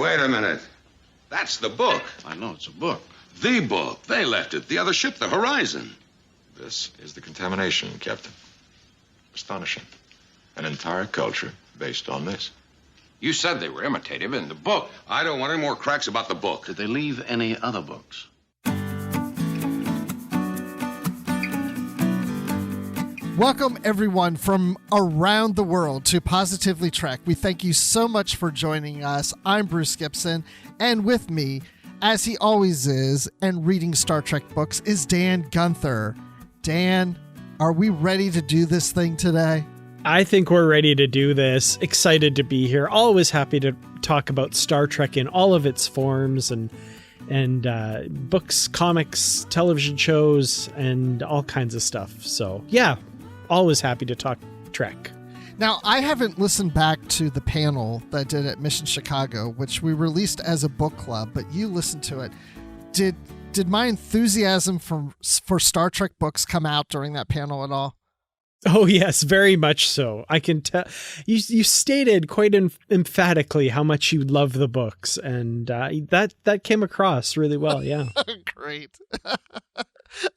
Wait a minute. That's the book. I know, it's a book. The book. They left it. The other ship, the Horizon. This is the contamination, Captain. Astonishing. An entire culture based on this. You said they were imitative in the book. I don't want any more cracks about the book. Did they leave any other books? Welcome, everyone, from around the world to Positively Trek. We thank you so much for joining us. I'm Bruce Gibson, and with me, as he always is, and reading Star Trek books, is Dan Gunther. Dan, are we ready to do this thing today? I think we're ready to do this. Excited to be here. Always happy to talk about Star Trek in all of its forms and books, comics, television shows, and all kinds of stuff. So, yeah. Always happy to talk Trek. Now, I haven't listened back to the panel that I did at Mission Chicago, which we released as a book club, but you listened to it. Did my enthusiasm for Star Trek books come out during that panel at all? Oh, yes, very much so. I can tell. You stated quite emphatically how much you love the books, and that came across really well, yeah. Great.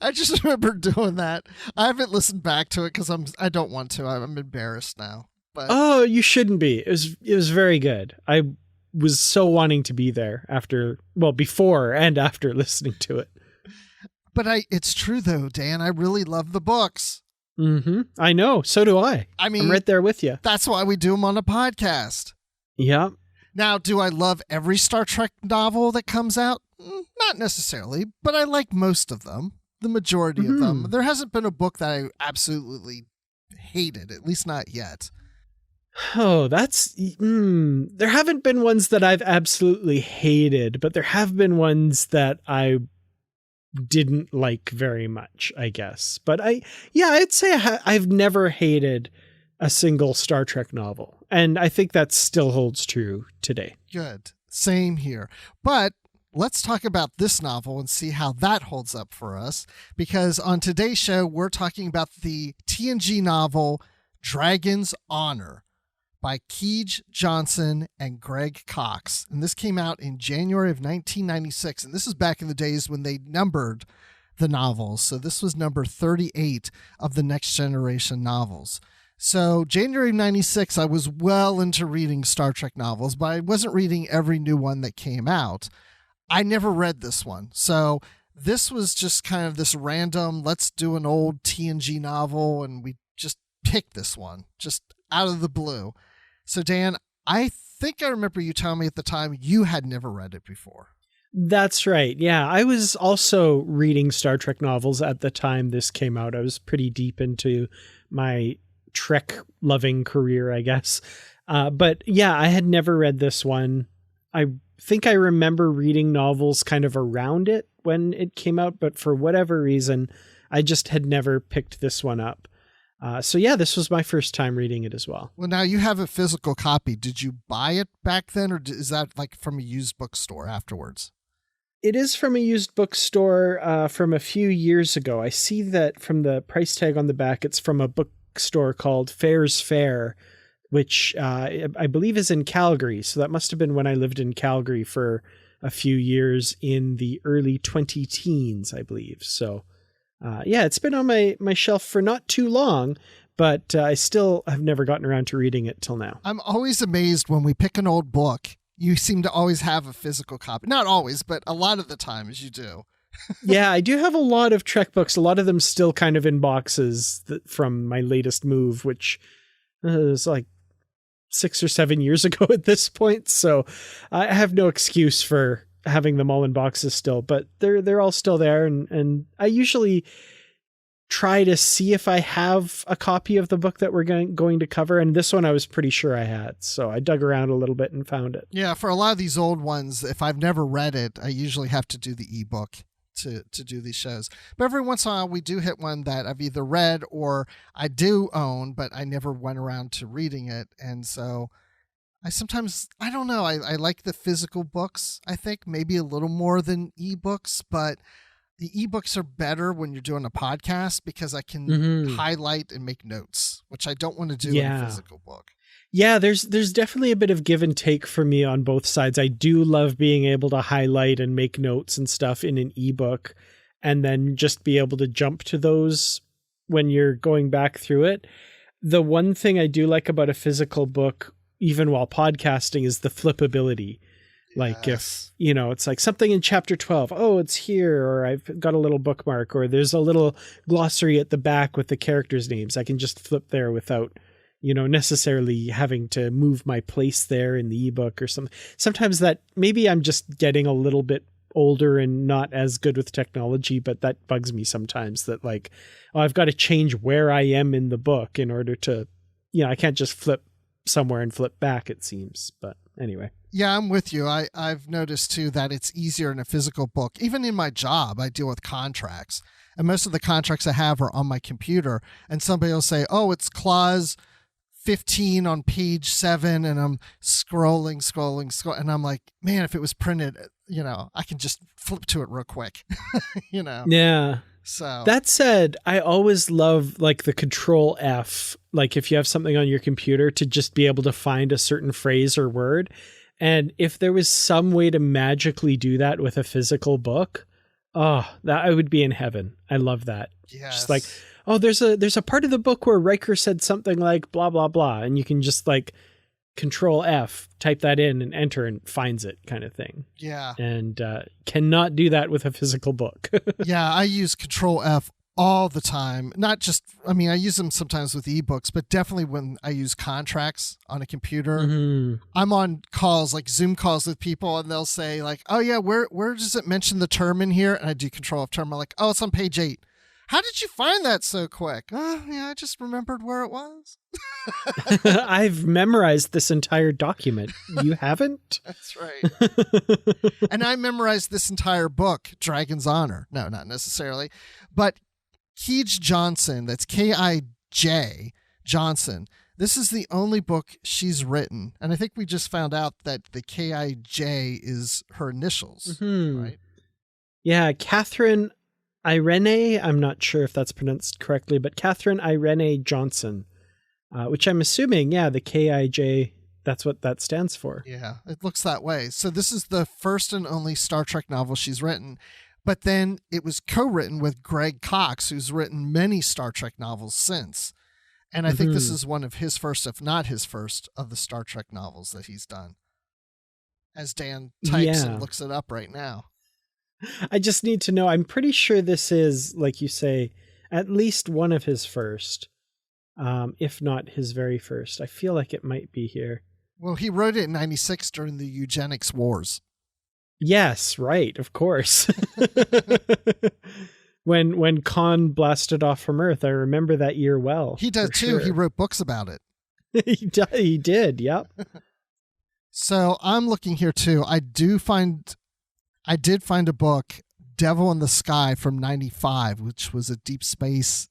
I just remember doing that. I haven't listened back to it because I don't want to. I'm embarrassed now. But oh, you shouldn't be. It was very good. I was so wanting to be there before and after listening to it. But it's true though, Dan. I really love the books. Mm-hmm. I know. So do I. I mean, I'm right there with you. That's why we do them on a podcast. Yeah. Now, do I love every Star Trek novel that comes out? Not necessarily, but I like most of them. The majority of them. There hasn't been a book that I absolutely hated, at least not yet. Oh, there haven't been ones that I've absolutely hated, but there have been ones that I didn't like very much, I guess. But I'd say I've never hated a single Star Trek novel. And I think that still holds true today. Good. Same here. But let's talk about this novel and see how that holds up for us. Because on today's show, we're talking about the TNG novel Dragon's Honor by Keege Johnson and Greg Cox. And this came out in January of 1996. And this is back in the days when they numbered the novels. So this was number 38 of the Next Generation novels. So January of 96, I was well into reading Star Trek novels, but I wasn't reading every new one that came out. I never read this one. So this was just kind of this random, let's do an old TNG novel, and we just picked this one, just out of the blue. So Dan, I think I remember you telling me at the time you had never read it before. That's right. Yeah, I was also reading Star Trek novels at the time this came out. I was pretty deep into my Trek-loving career, I guess. But yeah, I had never read this one. I think I remember reading novels kind of around it when it came out, but for whatever reason, I just had never picked this one up. So yeah, this was my first time reading it as well. Well, now you have a physical copy. Did you buy it back then, or is that like from a used bookstore afterwards? It is from a used bookstore from a few years ago. I see that from the price tag on the back, it's from a bookstore called Fair's Fair, which I believe is in Calgary. So that must have been when I lived in Calgary for a few years in the early 2010s, I believe. So yeah, it's been on my shelf for not too long, but I still have never gotten around to reading it till now. I'm always amazed when we pick an old book. You seem to always have a physical copy. Not always, but a lot of the times you do. Yeah, I do have a lot of Trek books, a lot of them still kind of in boxes from my latest move, which is like 6 or 7 years ago at this point. So I have no excuse for having them all in boxes still, but they're all still there. And I usually try to see if I have a copy of the book that we're going to cover. And this one I was pretty sure I had. So I dug around a little bit and found it. Yeah, for a lot of these old ones, if I've never read it, I usually have to do the ebook to do these shows. But every once in a while, we do hit one that I've either read or I do own, but I never went around to reading it. And so I don't know, I like the physical books, I think, maybe a little more than ebooks, but the ebooks are better when you're doing a podcast because I can highlight and make notes, which I don't want to do in a physical book. Yeah, there's definitely a bit of give and take for me on both sides. I do love being able to highlight and make notes and stuff in an ebook and then just be able to jump to those when you're going back through it. The one thing I do like about a physical book, even while podcasting, is the flippability. Like if, it's like something in chapter 12, oh, it's here, or I've got a little bookmark, or there's a little glossary at the back with the characters' names. I can just flip there without, necessarily having to move my place there in the ebook or something. Sometimes that maybe I'm just getting a little bit older and not as good with technology, but that bugs me sometimes that like, oh, I've got to change where I am in the book in order to, I can't just flip somewhere and flip back, it seems. But anyway. Yeah, I'm with you. I've noticed too that it's easier in a physical book. Even in my job, I deal with contracts, and most of the contracts I have are on my computer, and somebody will say, oh, it's clause 15 on page 7, and I'm scrolling, and I'm like, man, if it was printed, I can just flip to it real quick, Yeah. So that said, I always love like the Control F, like if you have something on your computer to just be able to find a certain phrase or word. And if there was some way to magically do that with a physical book, that I would be in heaven. I love that. Yes. Just like, oh, there's a part of the book where Riker said something like blah, blah, blah. And you can just like Control F, type that in and enter and finds it kind of thing. Yeah. And cannot do that with a physical book. Yeah, I use Control F all the time. Not just, I use them sometimes with ebooks, but definitely when I use contracts on a computer. Mm-hmm. I'm on calls, like Zoom calls with people, and they'll say like, oh yeah, where does it mention the term in here? And I do Control F term. I'm like, oh, it's on page 8. How did you find that so quick? Oh, yeah, I just remembered where it was. I've memorized this entire document. You haven't? That's right. And I memorized this entire book, Dragon's Honor. No, not necessarily. But Keij Johnson, that's K-I-J Johnson, this is the only book she's written. And I think we just found out that the K-I-J is her initials, right? Yeah, Catherine Irene, I'm not sure if that's pronounced correctly, but Catherine Irene Johnson, which I'm assuming, the K-I-J, that's what that stands for. Yeah, it looks that way. So this is the first and only Star Trek novel she's written. But then it was co-written with Greg Cox, who's written many Star Trek novels since. And I think this is one of his first, if not his first, of the Star Trek novels that he's done. As Dan types and looks it up right now. I just need to know. I'm pretty sure this is, like you say, at least one of his first, if not his very first. I feel like it might be here. Well, he wrote it in 96 during the eugenics wars. Yes, right, of course. When Khan blasted off from Earth, I remember that year well. He did too. Sure. He wrote books about it. He did, yep. So I'm looking here too. I did find a book, Devil in the Sky from 95, which was a Deep Space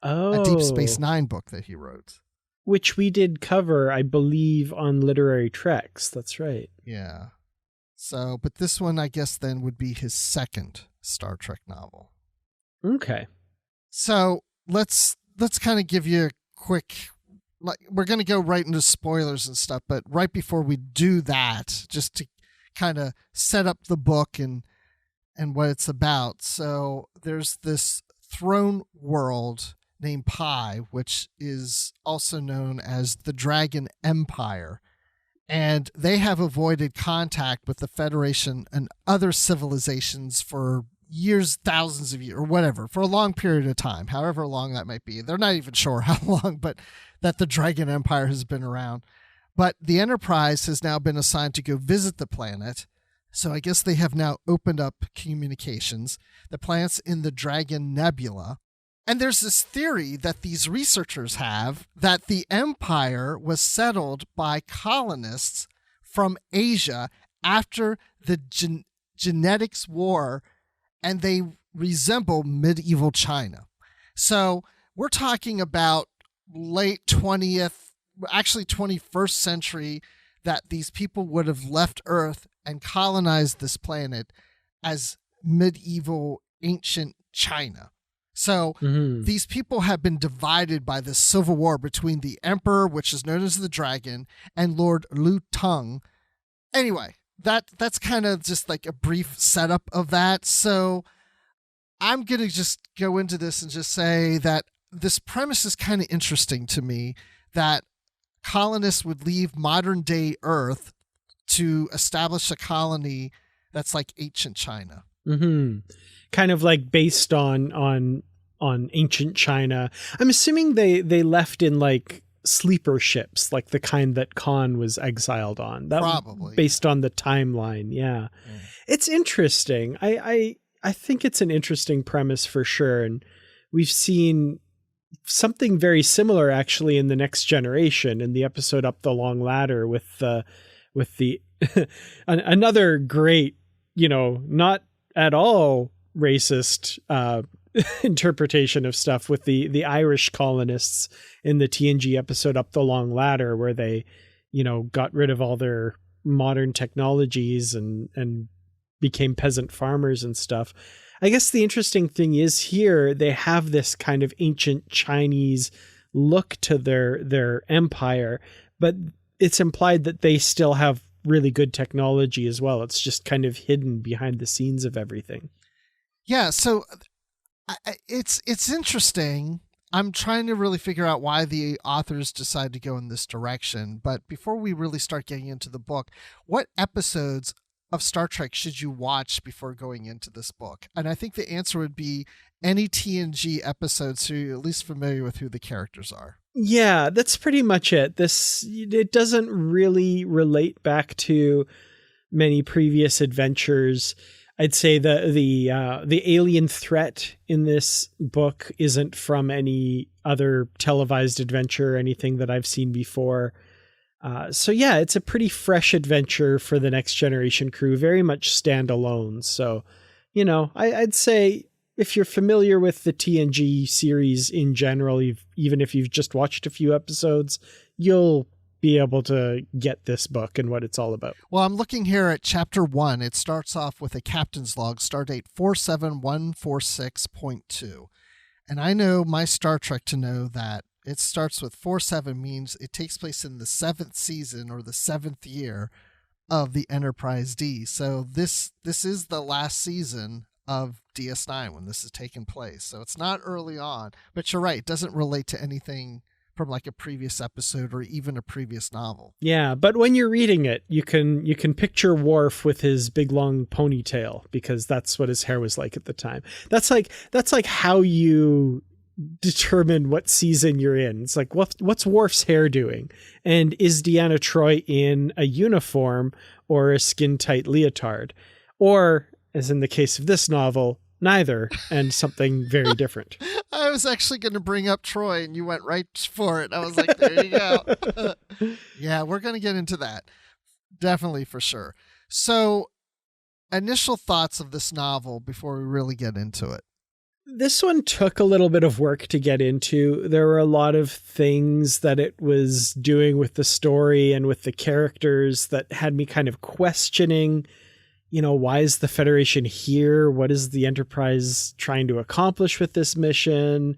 Nine book that he wrote. Which we did cover, I believe, on Literary Treks. That's right. Yeah. So, but this one, I guess, then would be his second Star Trek novel. Okay. So let's kind of give you a quick, we're going to go right into spoilers and stuff, but right before we do that, just to kind of set up the book and what it's about. So there's this throne world named Pi, which is also known as the Dragon Empire. And they have avoided contact with the Federation and other civilizations for years, thousands of years, or whatever, for a long period of time, however long that might be. They're not even sure how long, but that the Dragon Empire has been around. But the Enterprise has now been assigned to go visit the planet. So I guess they have now opened up communications. The planet's in the Dragon Nebula. And there's this theory that these researchers have that the Empire was settled by colonists from Asia after the genetics war, and they resemble medieval China. So we're talking about late 20th, actually 21st century, that these people would have left Earth and colonized this planet as medieval ancient China. So these people have been divided by this civil war between the Emperor, which is known as the Dragon, and Lord Lu Tung. Anyway, that's kind of just like a brief setup of that. So I'm going to just go into this and just say that this premise is kind of interesting to me, that colonists would leave modern day Earth to establish a colony that's like ancient China. Kind of like based on ancient China. I'm assuming they left in like sleeper ships, like the kind that Khan was exiled on. That probably based on the timeline. Yeah. It's interesting. I think it's an interesting premise for sure. And we've seen something very similar actually in The Next Generation, in the episode Up the Long Ladder with the another great, not at all racist interpretation of stuff with the Irish colonists in the TNG episode Up the Long Ladder, where they, got rid of all their modern technologies and became peasant farmers and stuff. I guess the interesting thing is here they have this kind of ancient Chinese look to their empire, but it's implied that they still have really good technology as well. It's just kind of hidden behind the scenes of everything. Yeah, so it's interesting. I'm trying to really figure out why the authors decide to go in this direction. But before we really start getting into the book, what episodes of Star Trek should you watch before going into this book? And I think the answer would be any TNG episodes so you're at least familiar with who the characters are. Yeah, that's pretty much it. It doesn't really relate back to many previous adventures. I'd say the alien threat in this book isn't from any other televised adventure or anything that I've seen before. So yeah, it's a pretty fresh adventure for the Next Generation crew, very much standalone. So, I'd say if you're familiar with the TNG series in general, even if you've just watched a few episodes, you'll be able to get this book and what it's all about. Well, I'm looking here at chapter 1. It starts off with a captain's log, stardate 47146.2. And I know my Star Trek to know that it starts with 47 means it takes place in the 7th season or the 7th year of the Enterprise D. So this is the last season of DS9 when this is taking place. So it's not early on, but you're right. It doesn't relate to anything from like a previous episode or even a previous novel. Yeah, but when you're reading it, you can picture Worf with his big long ponytail, because that's what his hair was like at the time. That's like how you determine what season you're in. It's like, what's Worf's hair doing? And is Deanna Troi in a uniform or a skin-tight leotard? Or, as in the case of this novel, neither, and something very different. I was actually going to bring up Troi, and you went right for it. I was like, there you go. Yeah, we're going to get into that. Definitely, for sure. So, initial thoughts of this novel before we really get into it. This one took a little bit of work to get into. There were a lot of things that it was doing with the story and with the characters that had me kind of questioning, why is the Federation here? What is the Enterprise trying to accomplish with this mission?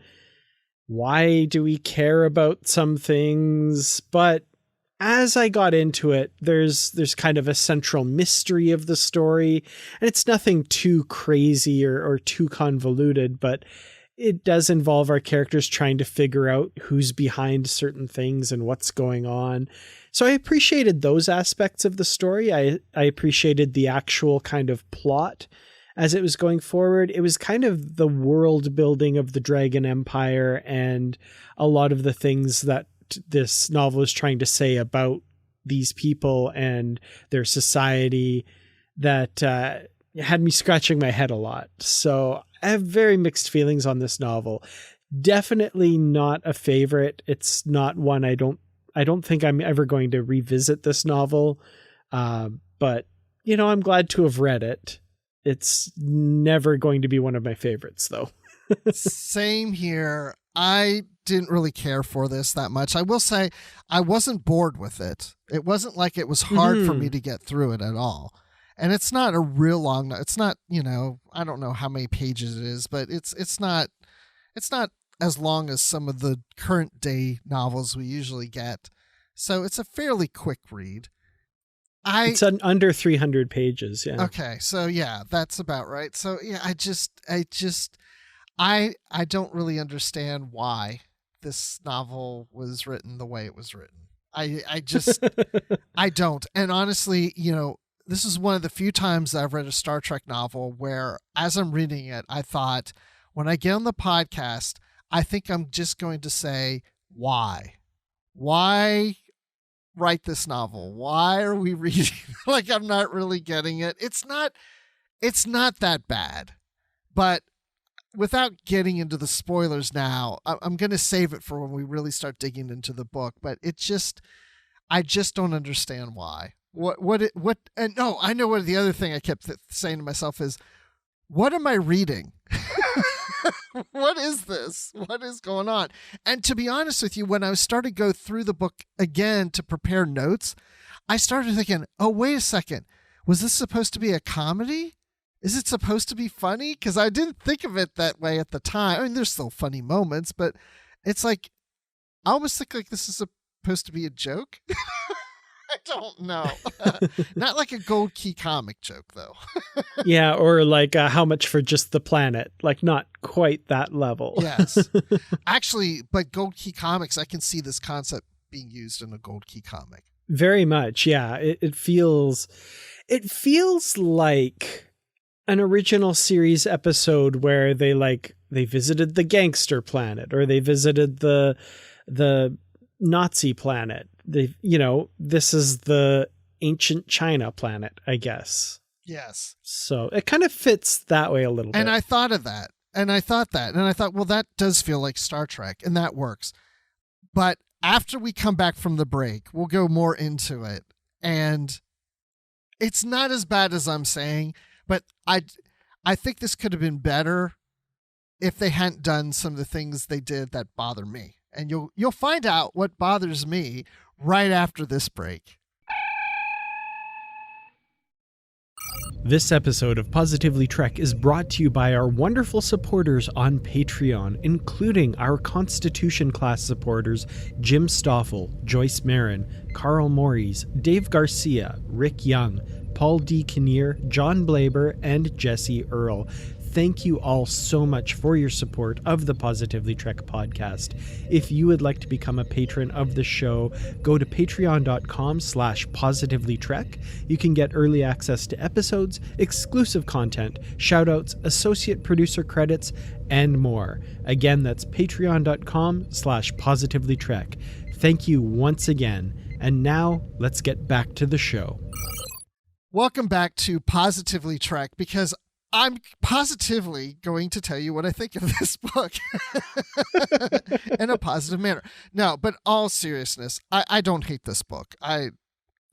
Why do we care about some things? But as I got into it, there's kind of a central mystery of the story, and it's nothing too crazy or too convoluted, but it does involve our characters trying to figure out who's behind certain things and what's going on. So I appreciated those aspects of the story. I appreciated the actual kind of plot as it was going forward. It was kind of the world building of the Dragon Empire and a lot of the things that this novel is trying to say about these people and their society that had me scratching my head a lot. So I have very mixed feelings on this novel. Definitely not a favorite. It's not one I don't think I'm ever going to revisit this novel. But I'm glad to have read it. It's never going to be one of my favorites though. Same here. I didn't really care for this that much. I will say I wasn't bored with it. It wasn't like it was hard for me to get through it at all. And it's not a real long, it's not, I don't know how many pages it is, but it's not It's not as long as some of the current day novels we usually get. So it's a fairly quick read. It's under 300 pages. Yeah. Okay. So yeah, that's about right. So yeah, I don't really understand why this novel was written the way it was written. I just, I don't. And honestly, this is one of the few times I've read a Star Trek novel where as I'm reading it, I thought, when I get on the podcast, I think I'm just going to say, why? Why write this novel? Why are we reading? Like, I'm not really getting it. It's not that bad, but without getting into the spoilers now, I'm going to save it for when we really start digging into the book, but I just don't understand why. And no, I know what the other thing I kept saying to myself is, what am I reading? What is this? What is going on? And to be honest with you, when I started to go through the book again to prepare notes, I started thinking, oh, wait a second. Was this supposed to be a comedy? Is it supposed to be funny? Because I didn't think of it that way at the time. I mean, there's still funny moments, but it's like, I almost think like this is supposed to be a joke. I don't know. Not like a Gold Key comic joke, though. Yeah, or like how much for just the planet? Like not quite that level. Yes. Actually, but Gold Key comics, I can see this concept being used in a Gold Key comic. Very much, yeah. It feels like an original series episode where they visited the gangster planet or they visited the Nazi planet. This is the ancient China planet, I guess. Yes. So it kind of fits that way a little bit. And I thought of that. And I thought, well, that does feel like Star Trek, and that works. But after we come back from the break, we'll go more into it. And it's not as bad as I'm saying, but I think this could have been better if they hadn't done some of the things they did that bother me. And you'll find out what bothers me right after this break. This episode of Positively Trek is brought to you by our wonderful supporters on Patreon, including our Constitution class supporters Jim Stoffel, Joyce Marin, Carl Morris, Dave Garcia, Rick Young, Paul D. Kinnear, John Blaber, and Jesse Earl. Thank you all so much for your support of the Positively Trek podcast. If you would like to become a patron of the show, go to patreon.com/positivelytrek. You can get early access to episodes, exclusive content, shoutouts, associate producer credits, and more. Again, that's patreon.com/positivelytrek. Thank you once again. And now let's get back to the show. Welcome back to Positively Trek, because I'm positively going to tell you what I think of this book in a positive manner. No, but all seriousness, I don't hate this book. And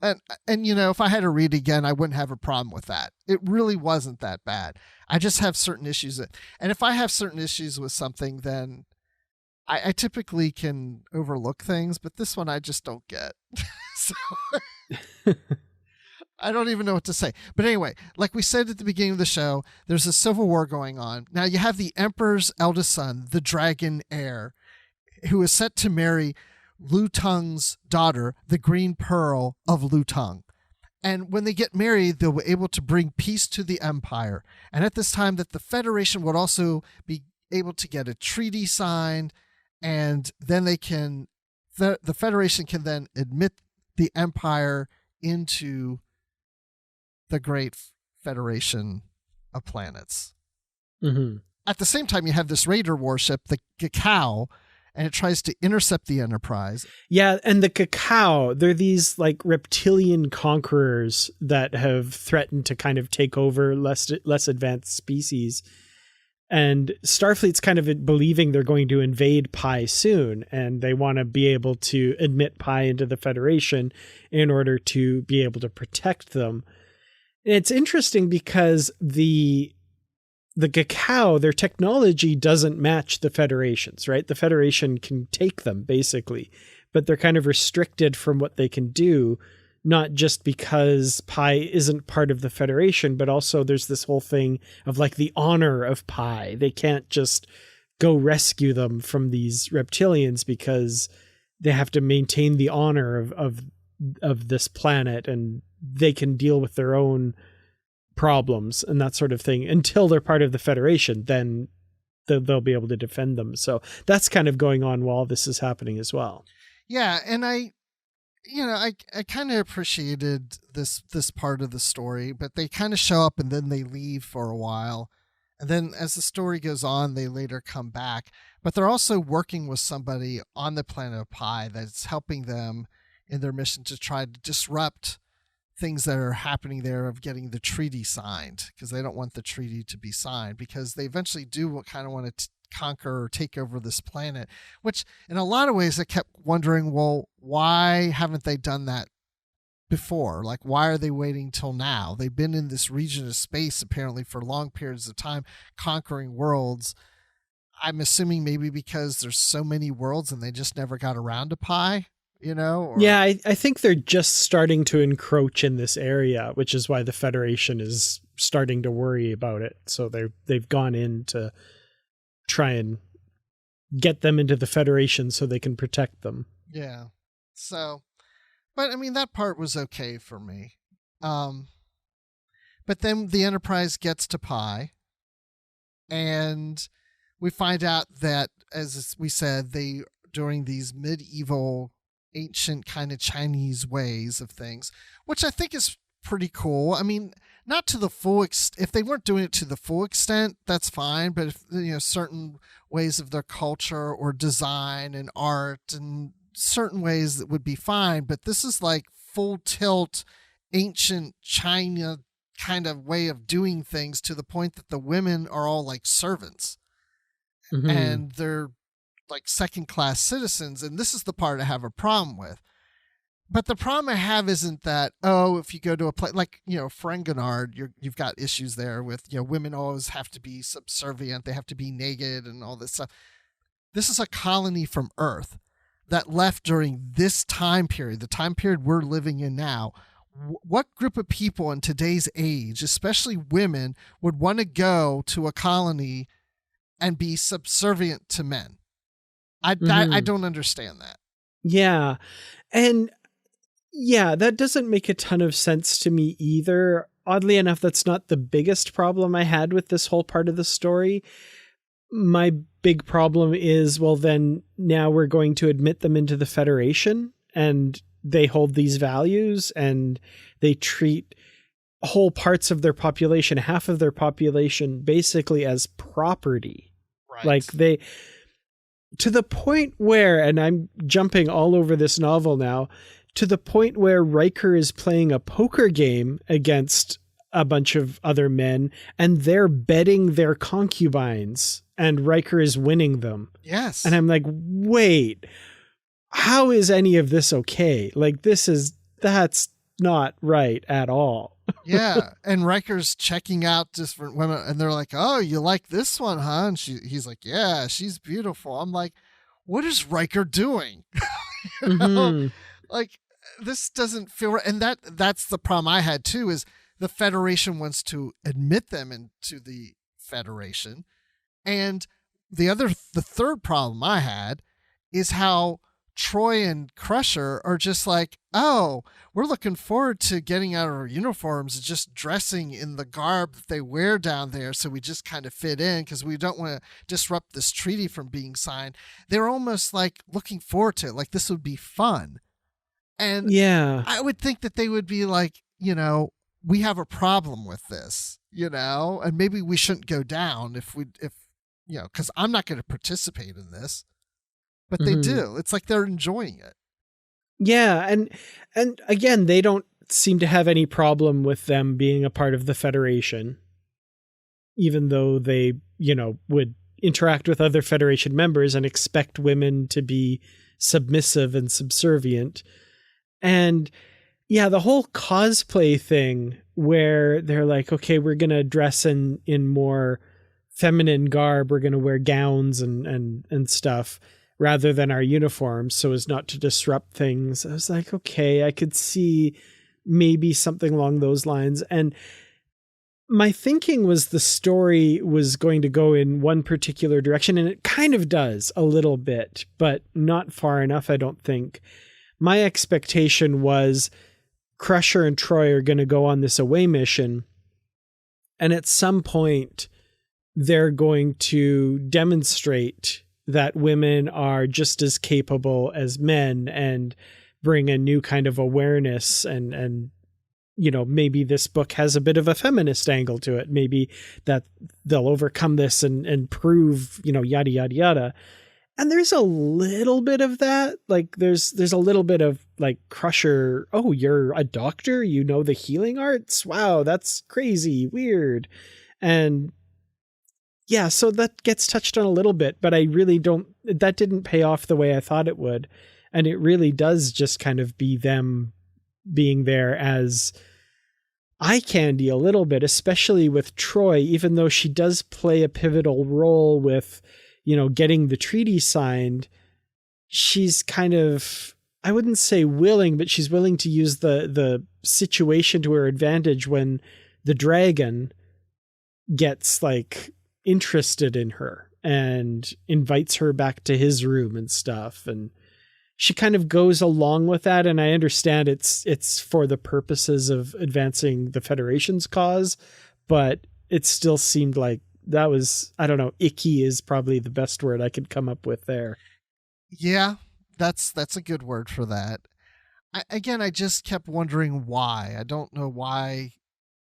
if I had to read again, I wouldn't have a problem with that. It really wasn't that bad. I just have certain issues. And if I have certain issues with something, then I typically can overlook things, but this one I just don't get. So I don't even know what to say. But anyway, like we said at the beginning of the show, there's a civil war going on. Now you have the Emperor's eldest son, the dragon heir, who is set to marry Lu Tung's daughter, the Green Pearl of Lu Tung. And when they get married, they'll be able to bring peace to the Empire. And at this time that the Federation would also be able to get a treaty signed, and then the Federation can then admit the Empire into the Great Federation of Planets. Mm-hmm. At the same time, you have this Raider warship, the Cacao, and it tries to intercept the Enterprise. Yeah, and the Cacao, they're these like reptilian conquerors that have threatened to kind of take over less advanced species. And Starfleet's kind of believing they're going to invade Pi soon, and they want to be able to admit Pi into the Federation in order to be able to protect them. It's interesting because the Cacao, their technology doesn't match the Federation's, right? The Federation can take them, basically, but they're kind of restricted from what they can do, not just because Pi isn't part of the Federation, but also there's this whole thing of like the honor of Pi. They can't just go rescue them from these reptilians because they have to maintain the honor of this planet, and they can deal with their own problems and that sort of thing until they're part of the Federation. Then they'll be able to defend them. So that's kind of going on while this is happening as well. Yeah, and I kind of appreciated this part of the story, but they kind of show up and then they leave for a while. And then as the story goes on, they later come back. But they're also working with somebody on the planet of Pi that's helping them in their mission to try to disrupt things that are happening there of getting the treaty signed, because they don't want the treaty to be signed, because they eventually do kind of want to conquer or take over this planet, which in a lot of ways I kept wondering, well, why haven't they done that before? Like, why are they waiting till now? They've been in this region of space apparently for long periods of time, conquering worlds. I'm assuming maybe because there's so many worlds and they just never got around to Pi, Or... Yeah, I think they're just starting to encroach in this area, which is why the Federation is starting to worry about it. So they've gone in to try and get them into the Federation so they can protect them. Yeah. So, but I mean, that part was okay for me. But then the Enterprise gets to Pi, and we find out that, as we said, they, during these medieval, ancient kind of Chinese ways of things, which I think is pretty cool. I mean, not to the full extent. If they weren't doing it to the full extent, that's fine. But if, certain ways of their culture or design and art and certain ways that would be fine. But this is like full tilt, ancient China kind of way of doing things, to the point that the women are all like servants. Mm-hmm. And they're like second-class citizens. And this is the part I have a problem with. But the problem I have isn't that, if you go to a place like, Ferenginard, you've got issues there with, women always have to be subservient. They have to be naked and all this stuff. This is a colony from Earth that left during this time period, the time period we're living in now. What group of people in today's age, especially women, would want to go to a colony and be subservient to men? I don't understand that. Yeah. And yeah, that doesn't make a ton of sense to me either. Oddly enough, that's not the biggest problem I had with this whole part of the story. My big problem is, well, then now we're going to admit them into the Federation, and they hold these values, and they treat whole parts of their population, half of their population, basically as property. Right. Like to the point where, and I'm jumping all over this novel now, to the point where Riker is playing a poker game against a bunch of other men, and they're betting their concubines, and Riker is winning them. Yes. And I'm like, wait, how is any of this okay? Like, that's not right at all. Yeah. And Riker's checking out different women, and they're like, oh, you like this one, huh? And he's like, yeah, she's beautiful. I'm like, what is Riker doing? Mm-hmm. Like, this doesn't feel right. And that's the problem I had too, is the Federation wants to admit them into the Federation. And the third problem I had is how Troi and Crusher are just like, oh, we're looking forward to getting out of our uniforms and just dressing in the garb that they wear down there, so we just kind of fit in because we don't want to disrupt this treaty from being signed. They're almost like looking forward to it, like this would be fun. And yeah, I would think that they would be like, we have a problem with this, and maybe we shouldn't go down if because I'm not going to participate in this. But they do. It's like they're enjoying it. Yeah, and again, they don't seem to have any problem with them being a part of the Federation, even though they, would interact with other Federation members and expect women to be submissive and subservient. And yeah, the whole cosplay thing where they're like, okay, we're going to dress in more feminine garb. We're going to wear gowns and stuff, rather than our uniforms, so as not to disrupt things. I was like, okay, I could see maybe something along those lines. And my thinking was the story was going to go in one particular direction, and it kind of does a little bit, but not far enough, I don't think. My expectation was Crusher and Troi are going to go on this away mission, and at some point they're going to demonstrate that women are just as capable as men and bring a new kind of awareness, and you know, maybe this book has a bit of a feminist angle to it. Maybe that they'll overcome this and prove, you know, yada, yada, yada. And there's a little bit of that. Like there's a little bit of like Crusher. Oh, you're a doctor. You know, the healing arts. Wow. That's crazy. Weird. And yeah, so that gets touched on a little bit, but I really that didn't pay off the way I thought it would. And it really does just kind of be them being there as eye candy a little bit, especially with Troi, even though she does play a pivotal role with, you know, getting the treaty signed. She's kind of, I wouldn't say willing, but she's willing to use the situation to her advantage when the dragon gets like interested in her and invites her back to his room and stuff. And she kind of goes along with that, and I understand it's for the purposes of advancing the Federation's cause, but it still seemed like that was, I don't know, icky is probably the best word I could come up with there. Yeah, that's a good word for that. I just kept wondering why. I don't know why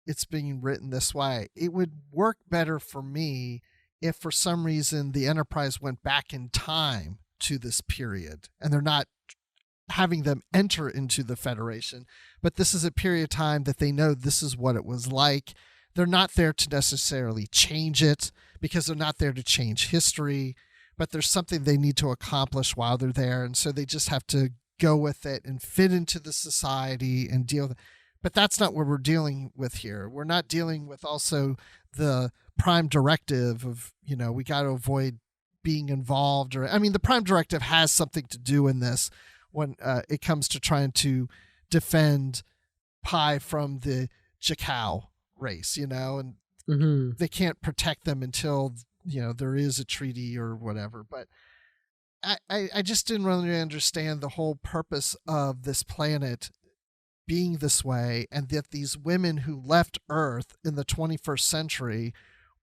it's being written this way. It would work better for me if for some reason the Enterprise went back in time to this period, and they're not having them enter into the Federation, but this is a period of time that they know this is what it was like. They're not there to necessarily change it because they're not there to change history, but there's something they need to accomplish while they're there, and so they just have to go with it and fit into the society and deal with it. But that's not what we're dealing with here. We're not dealing with also the prime directive of, you know, we got to avoid being involved, or I mean, the prime directive has something to do in this when it comes to trying to defend Pi from the Jakau race, you know, and they can't protect them until, you know, there is a treaty or whatever. But I just didn't really understand the whole purpose of this planet being this way, and that these women who left Earth in the 21st century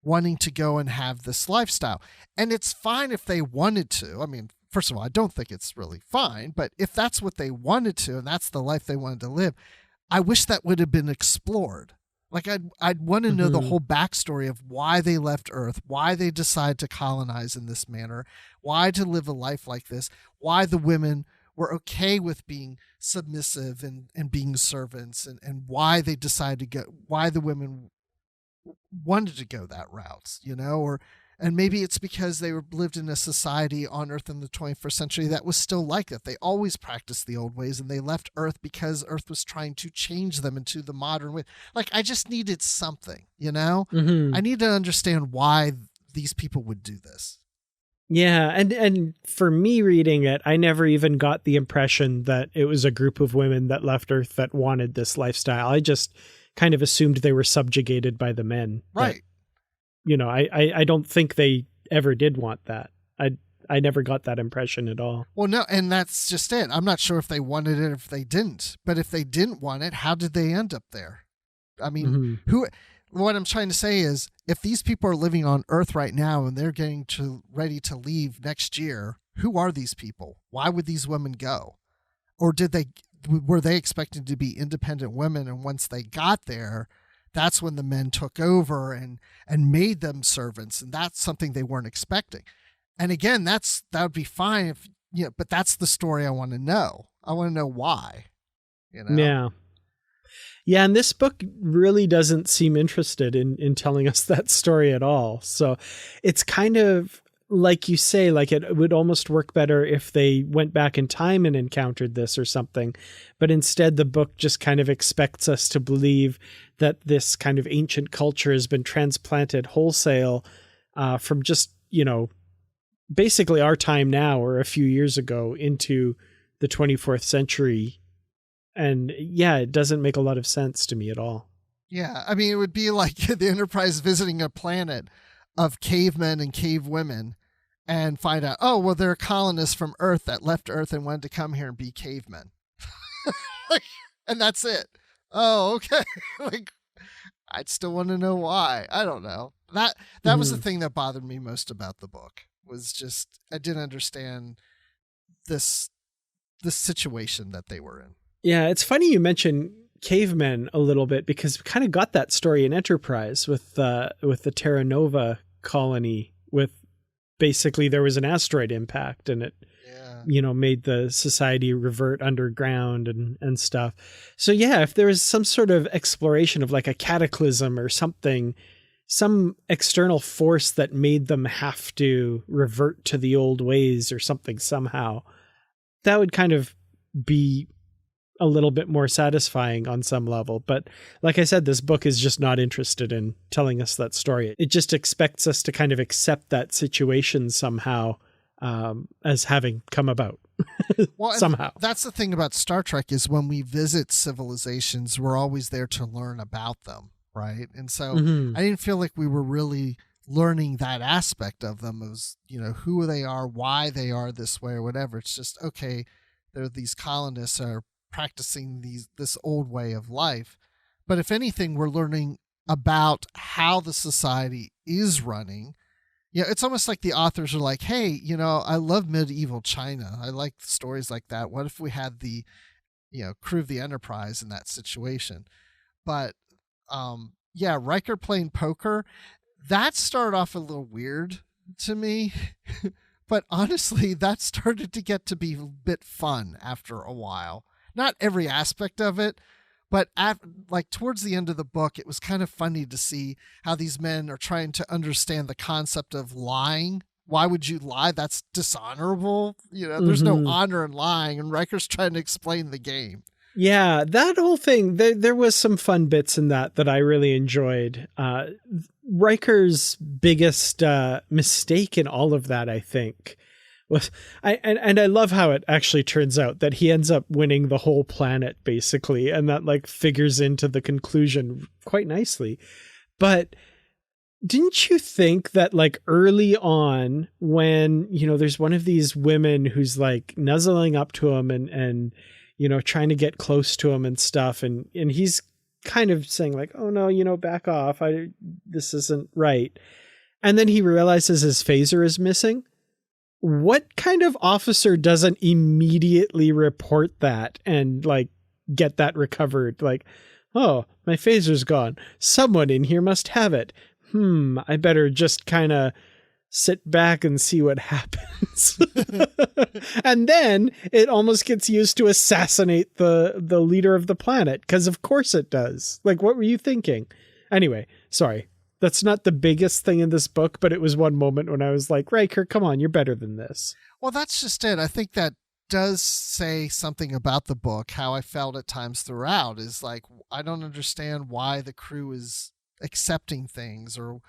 wanting to go and have this lifestyle. And it's fine if they wanted to. I mean, first of all, I don't think it's really fine, but if that's what they wanted to and that's the life they wanted to live, I wish that would have been explored. Like I'd want to know the whole backstory of why they left Earth, why they decided to colonize in this manner, why to live a life like this, why the women were okay with being submissive and being servants, and why they decided to go, why the women wanted to go that route, you know, and maybe it's because they lived in a society on Earth in the 21st century that was still like that. They always practiced the old ways, and they left Earth because Earth was trying to change them into the modern way. Like, I just needed something, you know? I need to understand why these people would do this. Yeah, and for me reading it, I never even got the impression that it was a group of women that left Earth that wanted this lifestyle. I just kind of assumed they were subjugated by the men. Right. That, you know, I don't think they ever did want that. I never got that impression at all. Well, no, and that's just it. I'm not sure if they wanted it or if they didn't. But if they didn't want it, how did they end up there? I mean, what I'm trying to say is, if these people are living on Earth right now and they're getting ready to leave next year, who are these people? Why would these women go? Or were they expected to be independent women, and once they got there, that's when the men took over and made them servants, and that's something they weren't expecting. And again, that would be fine if, you know, but that's the story I want to know. I want to know why, you know? Yeah. Yeah, and this book really doesn't seem interested in telling us that story at all. So it's kind of, like you say, like it would almost work better if they went back in time and encountered this or something. But instead, the book just kind of expects us to believe that this kind of ancient culture has been transplanted wholesale from just, you know, basically our time now or a few years ago into the 24th century. And yeah, it doesn't make a lot of sense to me at all. Yeah, I mean, it would be like the Enterprise visiting a planet of cavemen and cave women and find out, oh, well, there are colonists from Earth that left Earth and wanted to come here and be cavemen. And that's it. Oh, okay. Like, I'd still want to know why. I don't know. That was the thing that bothered me most about the book, was just I didn't understand this situation that they were in. Yeah, it's funny you mention cavemen a little bit, because we kind of got that story in Enterprise with the Terra Nova colony. With basically there was an asteroid impact and it made the society revert underground and stuff. So yeah, if there was some sort of exploration of like a cataclysm or something, some external force that made them have to revert to the old ways or something somehow, that would kind of be a little bit more satisfying on some level. But like I said, this book is just not interested in telling us that story. It just expects us to kind of accept that situation somehow as having come about. Well, somehow. That's the thing about Star Trek, is when we visit civilizations, we're always there to learn about them, right? And so I didn't feel like we were really learning that aspect of them. It was, who they are, why they are this way or whatever. It's just, okay, these colonists are practicing this old way of life. But if anything, we're learning about how the society is running. It's almost like the authors are like, hey, I love medieval China. I like stories like that. What if we had the, crew of the Enterprise in that situation? But Riker playing poker, that started off a little weird to me. But honestly, that started to get to be a bit fun after a while. Not every aspect of it, but towards the end of the book, it was kind of funny to see how these men are trying to understand the concept of lying. Why would you lie? That's dishonorable. There's no honor in lying. And Riker's trying to explain the game. Yeah, that whole thing, there was some fun bits in that I really enjoyed. Riker's biggest mistake in all of that, I think, was I love how it actually turns out that he ends up winning the whole planet, basically, and that like figures into the conclusion quite nicely. But didn't you think that like early on, when there's one of these women who's like nuzzling up to him and trying to get close to him and stuff, and he's kind of saying like, oh no, back off, this isn't right, and then he realizes his phaser is missing? What kind of officer doesn't immediately report that and like get that recovered? Like, oh, my phaser's gone. Someone in here must have it. I better just kind of sit back and see what happens. And then it almost gets used to assassinate the leader of the planet, because of course it does. Like, what were you thinking? Anyway, sorry. That's not the biggest thing in this book, but it was one moment when I was like, Riker, come on, you're better than this. Well, that's just it. I think that does say something about the book. How I felt at times throughout is like, I don't understand why the crew is accepting things, or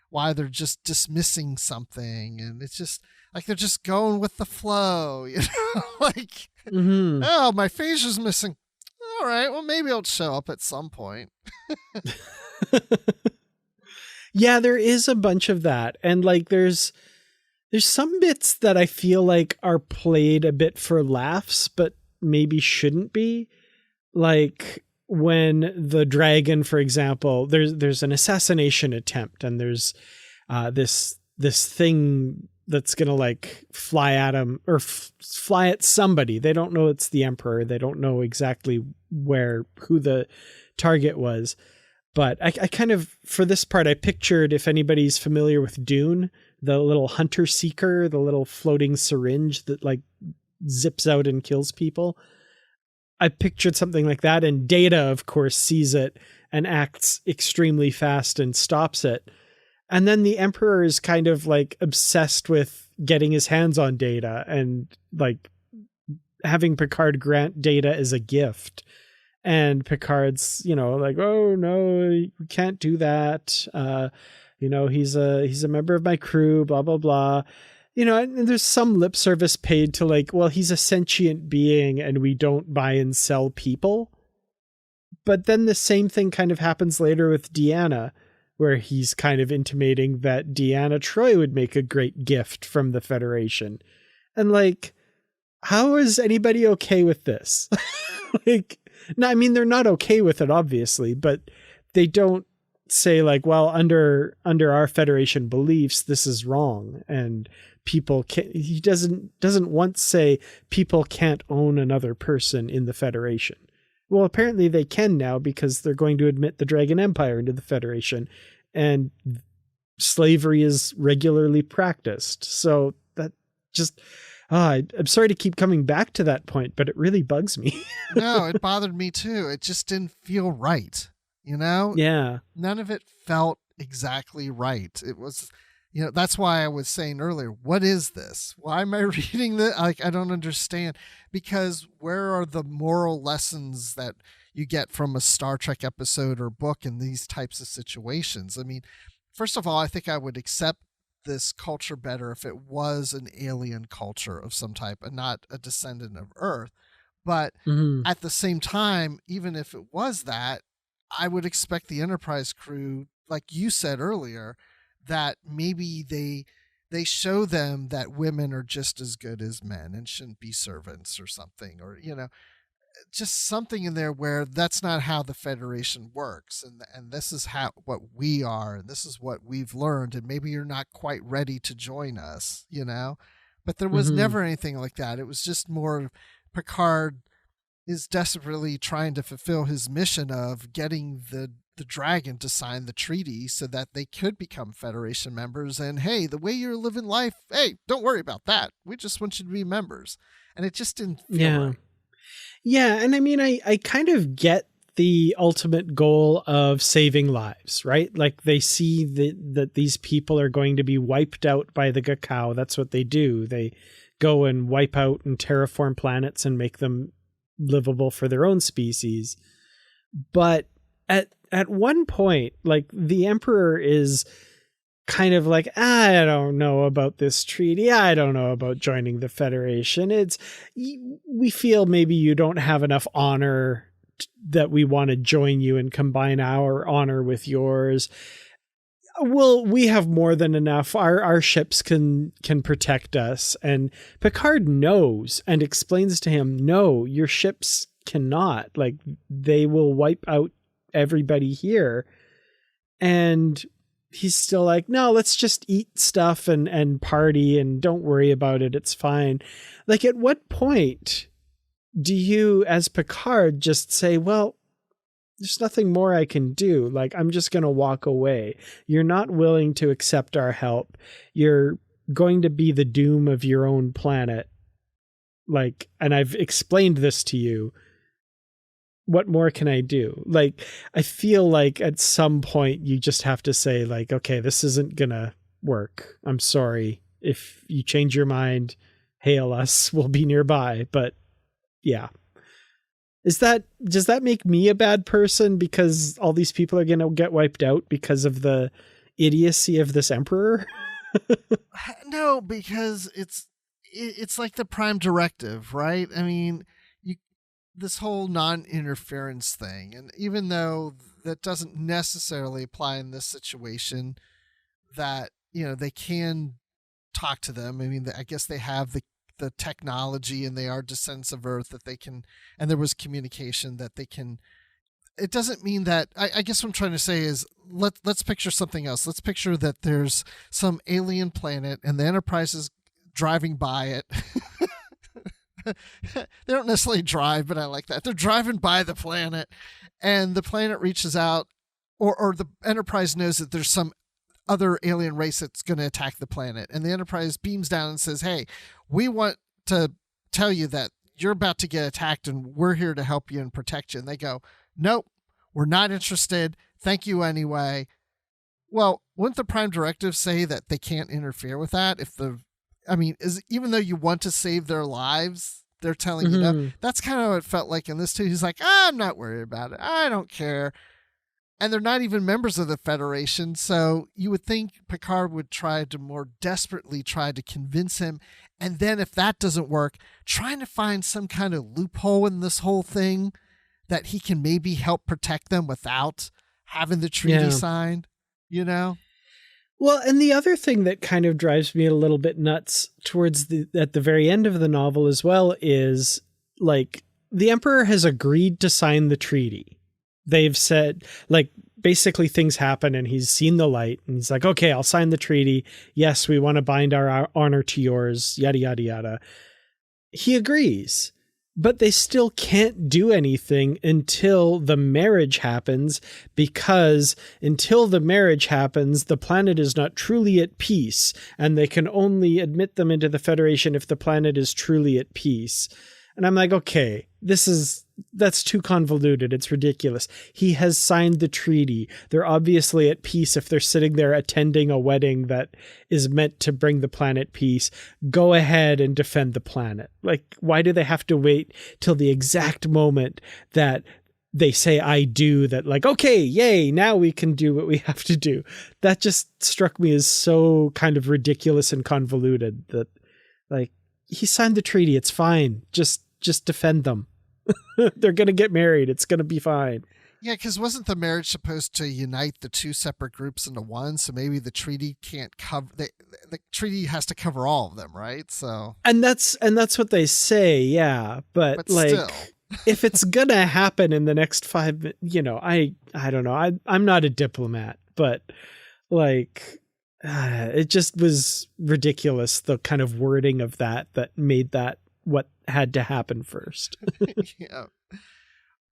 why they're just dismissing something. And it's just like, they're just going with the flow, like, oh, my phaser's missing. All right, well, maybe it'll show up at some point. Yeah, there is a bunch of that. And like there's some bits that I feel like are played a bit for laughs, but maybe shouldn't be. Like when the dragon, for example, there's an assassination attempt, and there's this thing that's going to like fly at him, or fly at somebody. They don't know it's the Emperor. They don't know exactly who the target was. But I kind of, for this part, I pictured, if anybody's familiar with Dune, the little hunter seeker, the little floating syringe that like zips out and kills people. I pictured something like that. And Data, of course, sees it and acts extremely fast and stops it. And then the Emperor is kind of like obsessed with getting his hands on Data and like having Picard grant Data as a gift. And Picard's, like, oh no, you can't do that. He's a member of my crew, blah, blah, blah. And there's some lip service paid to like, well, he's a sentient being and we don't buy and sell people. But then the same thing kind of happens later with Deanna, where he's kind of intimating that Deanna Troi would make a great gift from the Federation. And like, how is anybody okay with this? Like, no, I mean, they're not okay with it, obviously, but they don't say like, well, under our Federation beliefs, this is wrong. And people can't, he doesn't once say people can't own another person in the Federation. Well, apparently they can now because they're going to admit the Dragon Empire into the Federation, and slavery is regularly practiced. So that just, I'm sorry to keep coming back to that point, but it really bugs me. No, it bothered me too. It just didn't feel right. You know? Yeah. None of it felt exactly right. It was, that's why I was saying earlier, what is this? Why am I reading this? Like, I don't understand. Because where are the moral lessons that you get from a Star Trek episode or book in these types of situations? I mean, first of all, I think I would accept this culture better if it was an alien culture of some type and not a descendant of Earth. But at the same time, even if it was that, I would expect the Enterprise crew, like you said earlier, that maybe they show them that women are just as good as men and shouldn't be servants or something, or just something in there where that's not how the Federation works, and this is what we are, and this is what we've learned, and maybe you're not quite ready to join us, but there was never anything like that. It was just more Picard is desperately trying to fulfill his mission of getting the dragon to sign the treaty so that they could become Federation members. And hey, the way you're living life, hey, don't worry about that. We just want you to be members. And it just didn't feel right. Yeah. And I mean, I kind of get the ultimate goal of saving lives, right? Like they see that these people are going to be wiped out by the Gakao. That's what they do. They go and wipe out and terraform planets and make them livable for their own species. But at one point, like the Emperor is kind of like, I don't know about this treaty. I don't know about joining the Federation. We feel maybe you don't have enough honor that we want to join you and combine our honor with yours. Well, we have more than enough. Our ships can protect us. And Picard knows and explains to him, no, your ships cannot. Like, they will wipe out everybody here. And he's still like, no, let's just eat stuff and party and don't worry about it. It's fine. Like, at what point do you, as Picard, just say, well, there's nothing more I can do. Like, I'm just going to walk away. You're not willing to accept our help. You're going to be the doom of your own planet. Like, and I've explained this to you. What more can I do? Like, I feel like at some point you just have to say, like, okay, this isn't going to work. I'm sorry. If you change your mind, hail us. We'll be nearby. But yeah. Does that make me a bad person because all these people are going to get wiped out because of the idiocy of this Emperor? No, because it's like the Prime Directive, right? I mean, this whole non-interference thing, and even though that doesn't necessarily apply in this situation, that they can talk to them. I mean, I guess they have the technology and they are descendants of Earth that they can, and there was communication that they can. It doesn't mean that, I guess what I'm trying to say is let's picture something else. Let's picture that there's some alien planet and the Enterprise is driving by it. They don't necessarily drive, but I like that. They're driving by the planet and the planet reaches out, or the Enterprise knows that there's some other alien race that's going to attack the planet. And the Enterprise beams down and says, hey, we want to tell you that you're about to get attacked and we're here to help you and protect you. And they go, nope, we're not interested. Thank you anyway. Well, wouldn't the Prime Directive say that they can't interfere with that? Even though you want to save their lives, they're telling you no. That's kind of what it felt like in this too. He's like, I'm not worried about it. I don't care. And they're not even members of the Federation. So you would think Picard would try to more desperately try to convince him. And then if that doesn't work, trying to find some kind of loophole in this whole thing that he can maybe help protect them without having the treaty signed, you know? Well, and the other thing that kind of drives me a little bit nuts at the very end of the novel as well is, like, the Emperor has agreed to sign the treaty. They've said, like, basically things happen and he's seen the light and he's like, okay, I'll sign the treaty. Yes, we want to bind our honor to yours, yada, yada, yada. He agrees, but they still can't do anything until the marriage happens, because until the marriage happens, the planet is not truly at peace, and they can only admit them into the Federation if the planet is truly at peace. And I'm like, okay, that's too convoluted. It's ridiculous. He has signed the treaty. They're obviously at peace if they're sitting there attending a wedding that is meant to bring the planet peace. Go ahead and defend the planet. Like, why do they have to wait till the exact moment that they say I do, that like, okay, yay, now we can do what we have to do? That just struck me as so kind of ridiculous and convoluted that, like, he signed the treaty. It's fine. Just defend them. They're going to get married. It's going to be fine. Yeah, because wasn't the marriage supposed to unite the two separate groups into one? So maybe the treaty can't cover the treaty has to cover all of them, right? So and that's what they say, yeah. But like, still. if it's gonna happen in the next 5 minutes, you know, I don't know. I'm not a diplomat, but like, it just was ridiculous, the kind of wording of that made that what had to happen first. Yeah.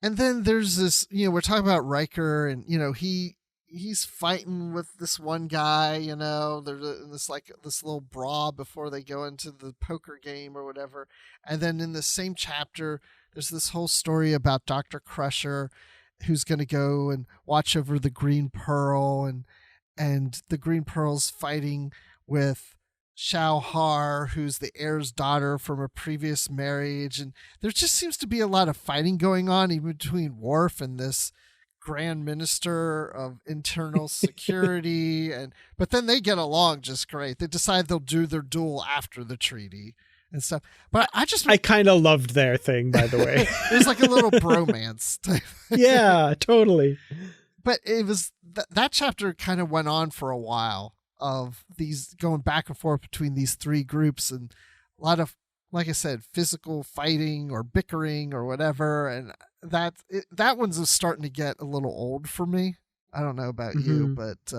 And then there's this, you know, we're talking about Riker, and, you know, he's fighting with this one guy, you know, there's this little brawl before they go into the poker game or whatever. And then in the same chapter, there's this whole story about Dr. Crusher, who's going to go and watch over the Green Pearl, and the Green Pearl's fighting with Shao Har, who's the heir's daughter from a previous marriage. And there just seems to be a lot of fighting going on, even between Worf and this Grand Minister of Internal Security. But then they get along just great. They decide they'll do their duel after the treaty and stuff. But I kind of loved their thing, by the way. It was like a little bromance type. Yeah, totally. But it was that chapter kind of went on for a while, of these going back and forth between these three groups, and a lot of, like I said, physical fighting or bickering or whatever. And that one's starting to get a little old for me. I don't know about you, but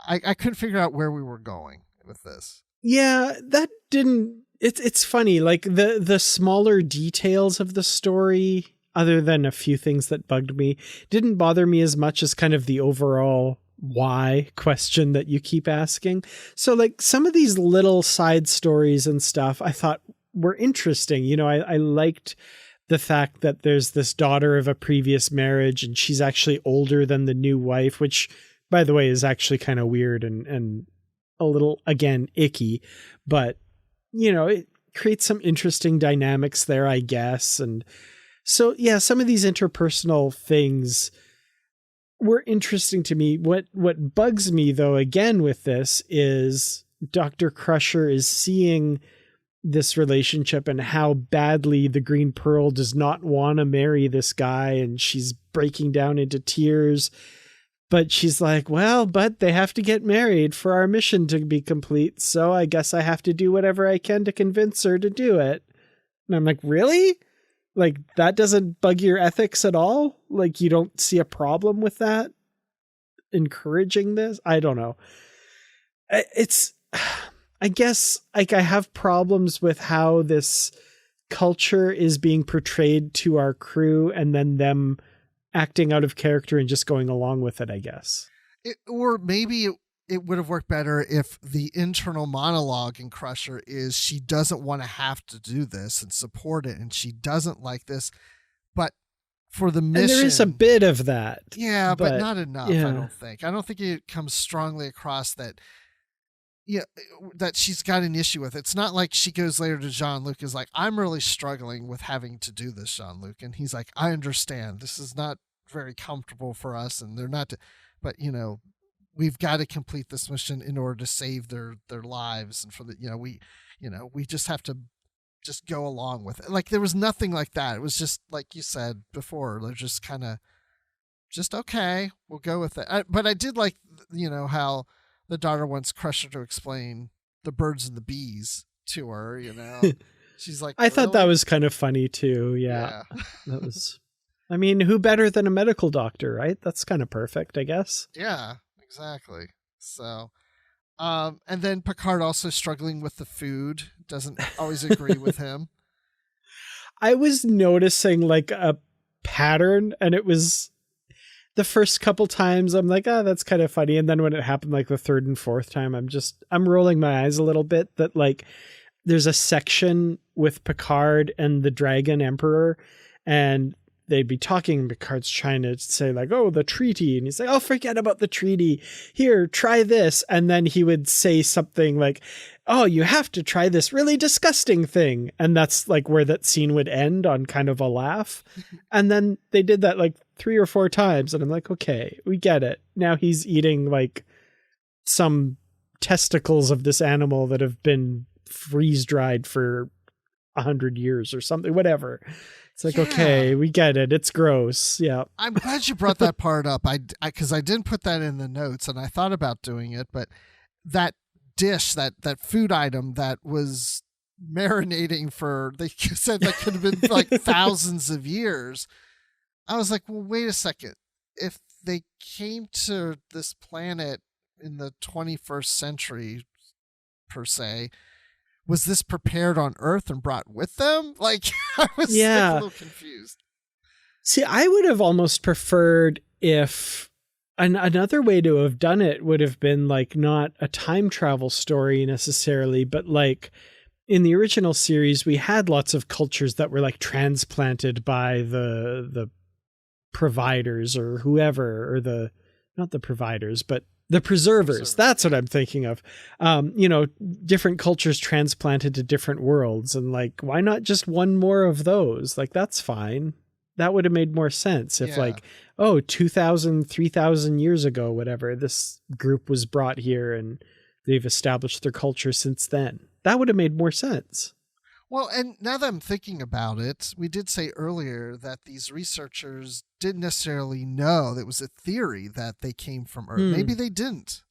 I couldn't figure out where we were going with this. Yeah, that didn't. It's funny, like the smaller details of the story, other than a few things that bugged me, didn't bother me as much as kind of the overall why question that you keep asking. So like some of these little side stories and stuff I thought were interesting. You know, I liked the fact that there's this daughter of a previous marriage and she's actually older than the new wife, which, by the way, is actually kind of weird and a little, again, icky. But, you know, it creates some interesting dynamics there, I guess. And so, yeah, some of these interpersonal things were interesting to me. What bugs me, though, again, with this is Dr. Crusher is seeing this relationship and how badly the Green Pearl does not want to marry this guy, and she's breaking down into tears. But she's like, well, but they have to get married for our mission to be complete, so I guess I have to do whatever I can to convince her to do it. And I'm like, really? Like, that doesn't bug your ethics at all? Like, you don't see a problem with that? Encouraging this? I don't know. It's, I guess, like, I have problems with how this culture is being portrayed to our crew and then them acting out of character and just going along with it, I guess. Or maybe it would have worked better if the internal monologue in Crusher is she doesn't want to have to do this and support it, and she doesn't like this, but for the mission, and there is a bit of that. Yeah, but not enough. Yeah. I don't think it comes strongly across that. Yeah, that she's got an issue with it. It's not like she goes later to Jean-Luc is like, I'm really struggling with having to do this, Jean-Luc, and he's like, I understand. This is not very comfortable for us, and they're not, but you know, we've got to complete this mission in order to save their lives, and for the, we just have to just go along with it. Like there was nothing like that. It was just like you said before, they're just kind of just okay, we'll go with it. But I did like, how the daughter wants Crusher to explain the birds and the bees to her, She's like, I thought really? that was kind of funny too. Yeah. That was, I mean, who better than a medical doctor, right? That's kind of perfect, I guess. Yeah, exactly. So, and then Picard also struggling with the food, doesn't always agree with him. I was noticing like a pattern, and it was the first couple times I'm like, that's kind of funny. And then when it happened like the third and fourth time, I'm rolling my eyes a little bit that like there's a section with Picard and the Dragon Emperor, and they'd be talking. Picard's trying to say like, oh, the treaty. And he's like, oh, forget about the treaty. Here, try this. And then he would say something like, oh, you have to try this really disgusting thing. And that's like where that scene would end on kind of a laugh. And then they did that like 3 or 4 times. And I'm like, okay, we get it. Now he's eating like some testicles of this animal that have been freeze dried for 100 years or something, whatever. It's like, okay, we get it. It's gross. Yeah. I'm glad you brought that part up. Because I didn't put that in the notes, and I thought about doing it, but that dish, that food item that was marinating for, they said that could have been like thousands of years. I was like, well, wait a second. If they came to this planet in the 21st century, per se, was this prepared on Earth and brought with them? Like, I was like, a little confused. See, I would have almost preferred if another way to have done it would have been like not a time travel story necessarily, but like in the original series, we had lots of cultures that were like transplanted by the providers or whoever, or not the providers, but the preservers. That's what I'm thinking of. Different cultures transplanted to different worlds, and like, why not just one more of those? Like, that's fine. That would have made more sense if 2,000, 3,000 years ago, whatever, this group was brought here and they've established their culture since then. That would have made more sense. Well, and now that I'm thinking about it, we did say earlier that these researchers didn't necessarily know that it was a theory that they came from Earth. Maybe they didn't.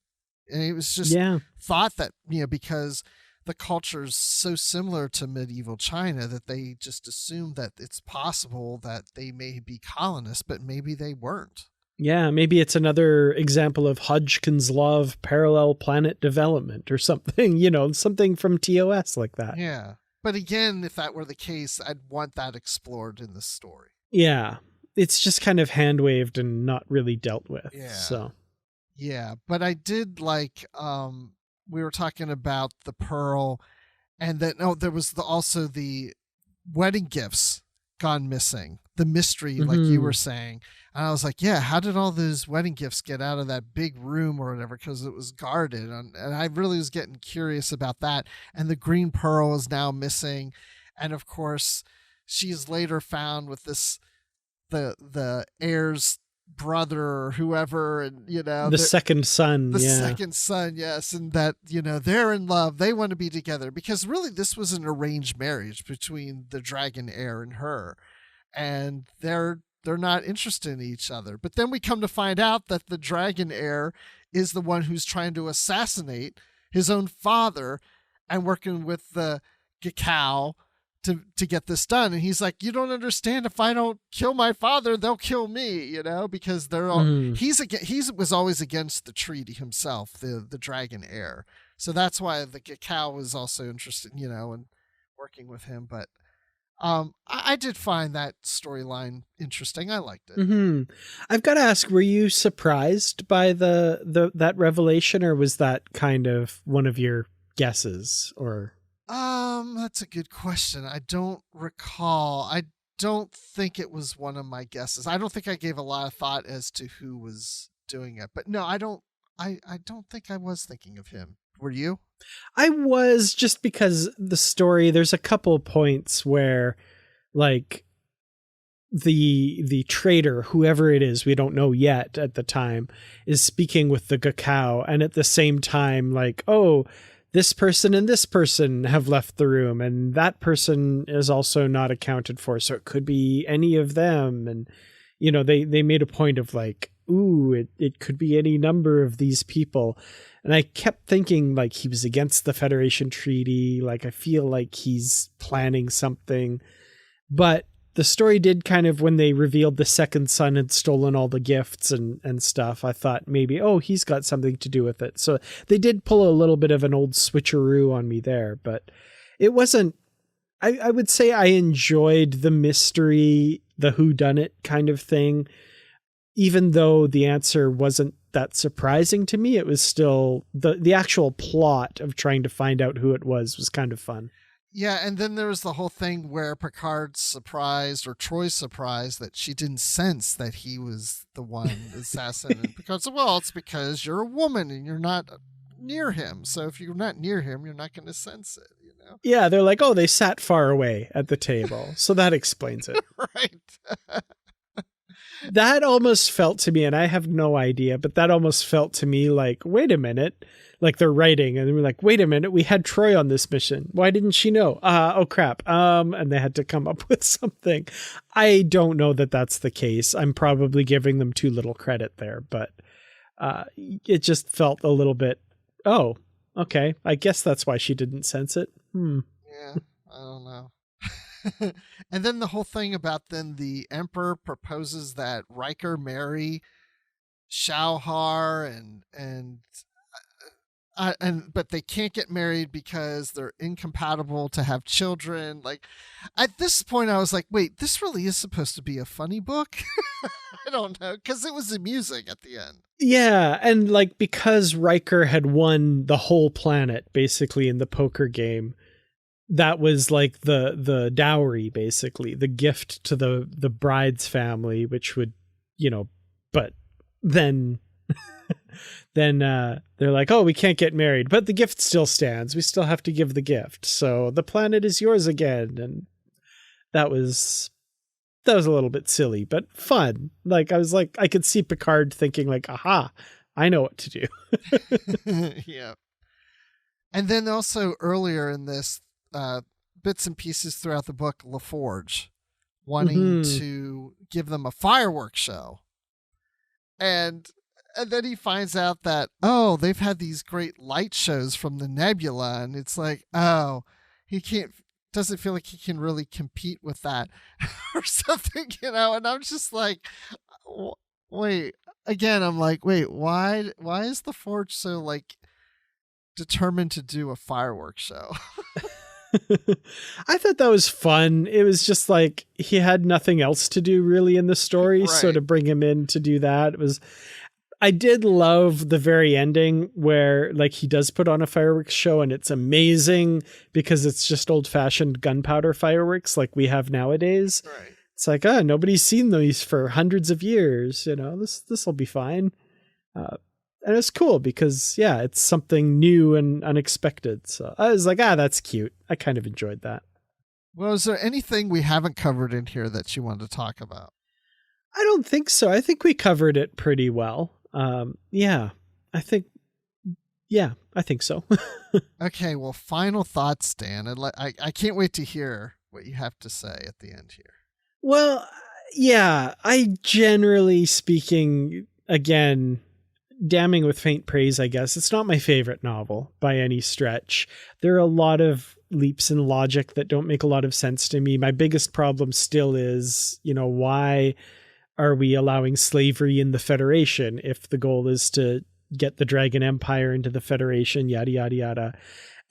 And it was just thought that, because the culture is so similar to medieval China that they just assumed that it's possible that they may be colonists, but maybe they weren't. Yeah, maybe it's another example of Hodgkin's law of parallel planet development or something, something from TOS like that. Yeah. But again, if that were the case, I'd want that explored in the story. Yeah. It's just kind of hand waved and not really dealt with. Yeah. So. Yeah. But I did like, we were talking about the pearl, and then, there was also the wedding gifts gone missing, the mystery, like you were saying. And I was like, yeah, how did all those wedding gifts get out of that big room or whatever? Because it was guarded. And I really was getting curious about that. And the green pearl is now missing. And of course, she is later found with the heir's brother or whoever, and the second son. The second son, yes. And that, they're in love. They want to be together, because really this was an arranged marriage between the dragon heir and her. And they're not interested in each other. But then we come to find out that the dragon heir is the one who's trying to assassinate his own father and working with the Gakao to get this done. And he's like, you don't understand. If I don't kill my father, they'll kill me, because they're all, he was always against the treaty himself, the dragon heir. So that's why the Gakao was also interested, in working with him. But I did find that storyline interesting. I liked it. I've got to ask, were you surprised by that revelation, or was that kind of one of your guesses? Or that's a good question. I don't recall. I don't think it was one of my guesses. I don't think I gave a lot of thought as to who was doing it. But no, I don't think I was thinking of him. Were you? I was, just because the story, there's a couple points where like the traitor, whoever it is, we don't know yet at the time, is speaking with the Gakao, and at the same time, like, this person and this person have left the room, and that person is also not accounted for. So it could be any of them. And, you know, they made a point of like, ooh, it could be any number of these people. And I kept thinking like he was against the Federation Treaty. Like, I feel like he's planning something. But the story did kind of, when they revealed the second son had stolen all the gifts and stuff, I thought maybe, oh, he's got something to do with it. So they did pull a little bit of an old switcheroo on me there, but it wasn't, I would say I enjoyed the mystery, the whodunit kind of thing. Even though the answer wasn't that surprising to me, it was still the actual plot of trying to find out who it was kind of fun. Yeah, and then there was the whole thing where Picard's surprised, or Troy's surprised, that she didn't sense that he was the one assassin. And Picard said, well, it's because you're a woman and you're not near him. So if you're not near him, you're not going to sense it, you know? Yeah, they're like, oh, they sat far away at the table. So that explains it. Right. That almost felt to me, and I have no idea, but that almost felt to me like, wait a minute. Like they're writing and they were like, wait a minute, we had Troi on this mission. Why didn't she know? Oh crap. And they had to come up with something. I don't know that that's the case. I'm probably giving them too little credit there, but it just felt a little bit, oh, okay. I guess that's why she didn't sense it. Yeah, I don't know. And then the whole thing about then the Emperor proposes that Riker marry Shauhar but they can't get married because they're incompatible to have children. Like, at this point I was like, wait, this really is supposed to be a funny book? I don't know, because it was amusing at the end. Yeah, and like, because Riker had won the whole planet basically in the poker game, that was like the dowry, basically the gift to the bride's family, which would, you know, but then they're like, oh, we can't get married, but the gift still stands. We still have to give the gift. So the planet is yours again. And that was a little bit silly, but fun. Like, I was like, I could see Picard thinking like, aha, I know what to do. Yeah. And then also earlier in this, bits and pieces throughout the book, LaForge wanting to give them a fireworks show. And then he finds out that, oh, they've had these great light shows from the nebula. And it's like, oh, doesn't feel like he can really compete with that or something, you know? And I'm just like, wait, again, I'm like, wait, why is LaForge so like determined to do a fireworks show? I thought that was fun. It was just like he had nothing else to do really in the story. Right. So to bring him in to do that, I did love the very ending where like he does put on a fireworks show and it's amazing because it's just old fashioned gunpowder fireworks like we have nowadays. Right. It's like, nobody's seen these for hundreds of years. You know, this will be fine. And it's cool because, yeah, it's something new and unexpected. So I was like, that's cute. I kind of enjoyed that. Well, is there anything we haven't covered in here that you wanted to talk about? I don't think so. I think we covered it pretty well. I think so. Okay, well, final thoughts, Dan. I can't wait to hear what you have to say at the end here. Well, yeah, I generally speaking, again, damning with faint praise, I guess. It's not my favorite novel by any stretch. There are a lot of leaps in logic that don't make a lot of sense to me. My biggest problem still is, you know, why are we allowing slavery in the Federation if the goal is to get the Dragon Empire into the Federation, yada, yada, yada.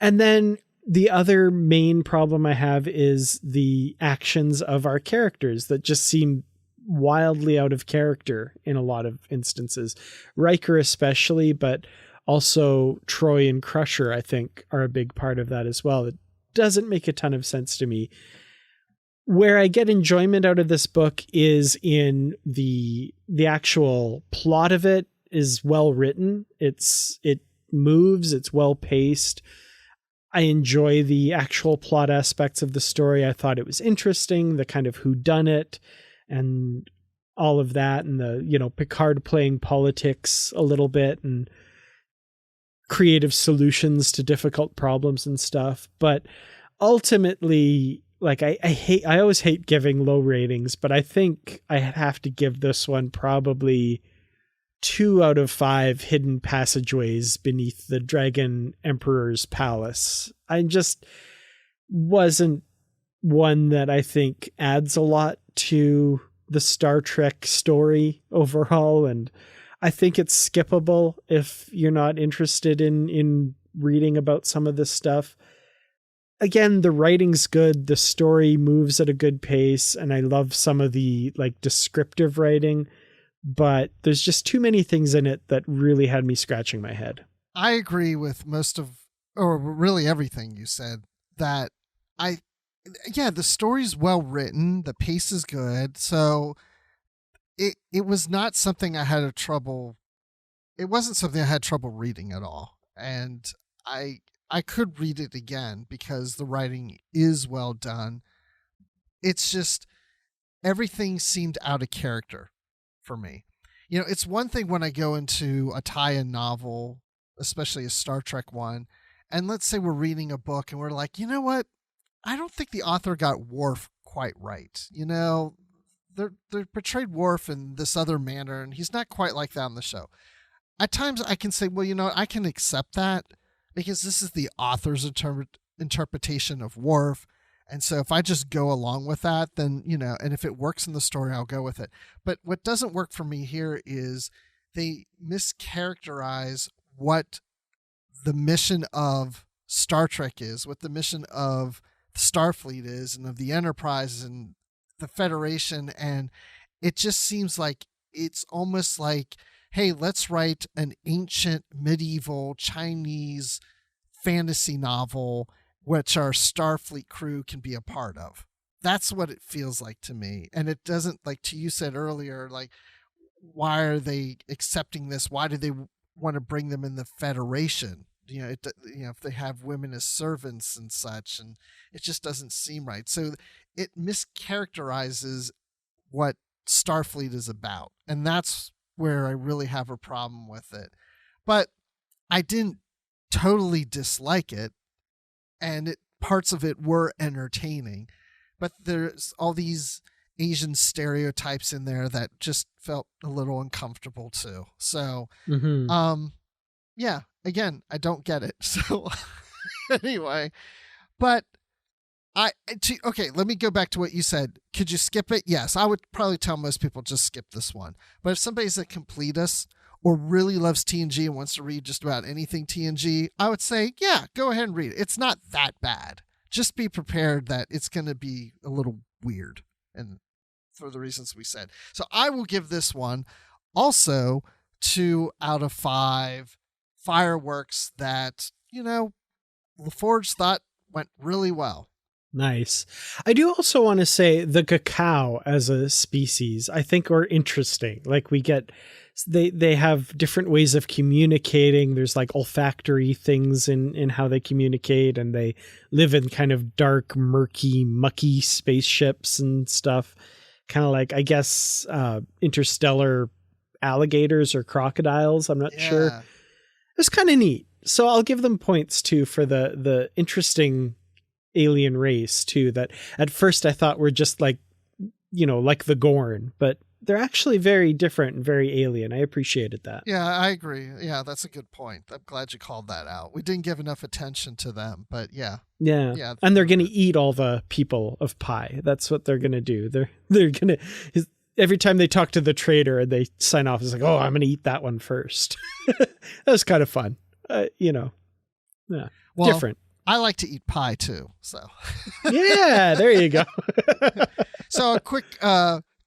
And then the other main problem I have is the actions of our characters that just seem wildly out of character in a lot of instances. Riker especially, but also Troi and Crusher, I think, are a big part of that as well. It doesn't make a ton of sense to me. Where I get enjoyment out of this book is in the actual plot of it is well written. It moves, it's well paced. I enjoy the actual plot aspects of the story. I thought it was interesting, the kind of whodunit and all of that, and the, you know, Picard playing politics a little bit. And creative solutions to difficult problems and stuff. But ultimately, like I always hate giving low ratings, but I think I have to give this one probably 2 out of 5 hidden passageways beneath the Dragon Emperor's palace. I just wasn't one that I think adds a lot to the Star Trek story overall, and I think it's skippable if you're not interested in reading about some of this stuff. Again, the writing's good, the story moves at a good pace, and I love some of the like descriptive writing, but there's just too many things in it that really had me scratching my head. I agree with most of, or really everything you said, that the story's well written, the pace is good, so it was not something I had trouble reading at all. And I could read it again because the writing is well done. It's just everything seemed out of character for me. You know, it's one thing when I go into a tie-in novel, especially a Star Trek one, and let's say we're reading a book and we're like, you know what? I don't think the author got Worf quite right. You know, they portrayed Worf in this other manner, and he's not quite like that on the show. At times I can say, well, you know, I can accept that because this is the author's interpretation of Worf. And so if I just go along with that, then, you know, and if it works in the story, I'll go with it. But what doesn't work for me here is they mischaracterize what the mission of Star Trek is, what the mission of Starfleet is, and of the Enterprise and the Federation. And it just seems like it's almost like, hey, let's write an ancient medieval Chinese fantasy novel which our Starfleet crew can be a part of. That's what it feels like to me. And it doesn't, like to you said earlier, like, why are they accepting this? Why do they want to bring them in the Federation? You know, if they have women as servants and such, and it just doesn't seem right. So it mischaracterizes what Starfleet is about. And that's where I really have a problem with it. But I didn't totally dislike it. And parts of it were entertaining, but there's all these Asian stereotypes in there that just felt a little uncomfortable too. So, yeah, again, I don't get it. So anyway, but okay, let me go back to what you said. Could you skip it? Yes, I would probably tell most people just skip this one. But if somebody's a completist or really loves TNG and wants to read just about anything TNG, I would say, yeah, go ahead and read it. It's not that bad. Just be prepared that it's going to be a little weird, and for the reasons we said. So I will give this one also 2 out of 5 fireworks that, you know, LaForge thought went really well. Nice. I do also want to say the cacao as a species, I think, are interesting. Like they have different ways of communicating. There's like olfactory things in how they communicate, and they live in kind of dark, murky, mucky spaceships and stuff. Kind of like, I guess, interstellar alligators or crocodiles. I'm not sure. It's kind of neat. So I'll give them points too for the interesting alien race too, that at first I thought were just like, you know, like the Gorn, but they're actually very different and very alien. I appreciated that. Yeah, I agree. Yeah, that's a good point. I'm glad you called that out. We didn't give enough attention to them, but yeah. Yeah. And they're going to eat all the people of Pi. That's what they're going to do. They're going to, every time they talk to the trader and they sign off, it's like, oh, I'm going to eat that one first. That was kind of fun. You know, yeah, well, different. I like to eat pie too, so. Yeah, there you go. So a quick,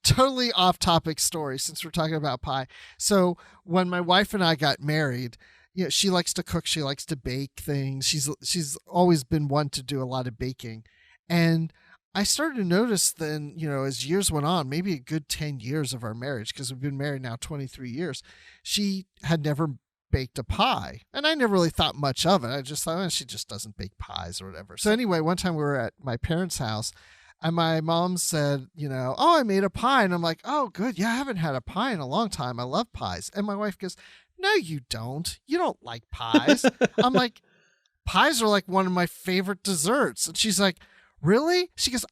totally off-topic story since we're talking about pie. So when my wife and I got married, you know, she likes to cook, she likes to bake things. She's always been one to do a lot of baking, and I started to notice then, you know, as years went on, maybe a good 10 years of our marriage, because we've been married now 23 years, she had never baked a pie, and I never really thought much of it. I just thought, oh, she just doesn't bake pies or whatever. So anyway, one time we were at my parents' house, and my mom said, you know, oh, I made a pie. And I'm like, oh, good. Yeah, I haven't had a pie in a long time. I love pies. And my wife goes, no, you don't. You don't like pies. I'm like, pies are like one of my favorite desserts. And she's like, really? She goes,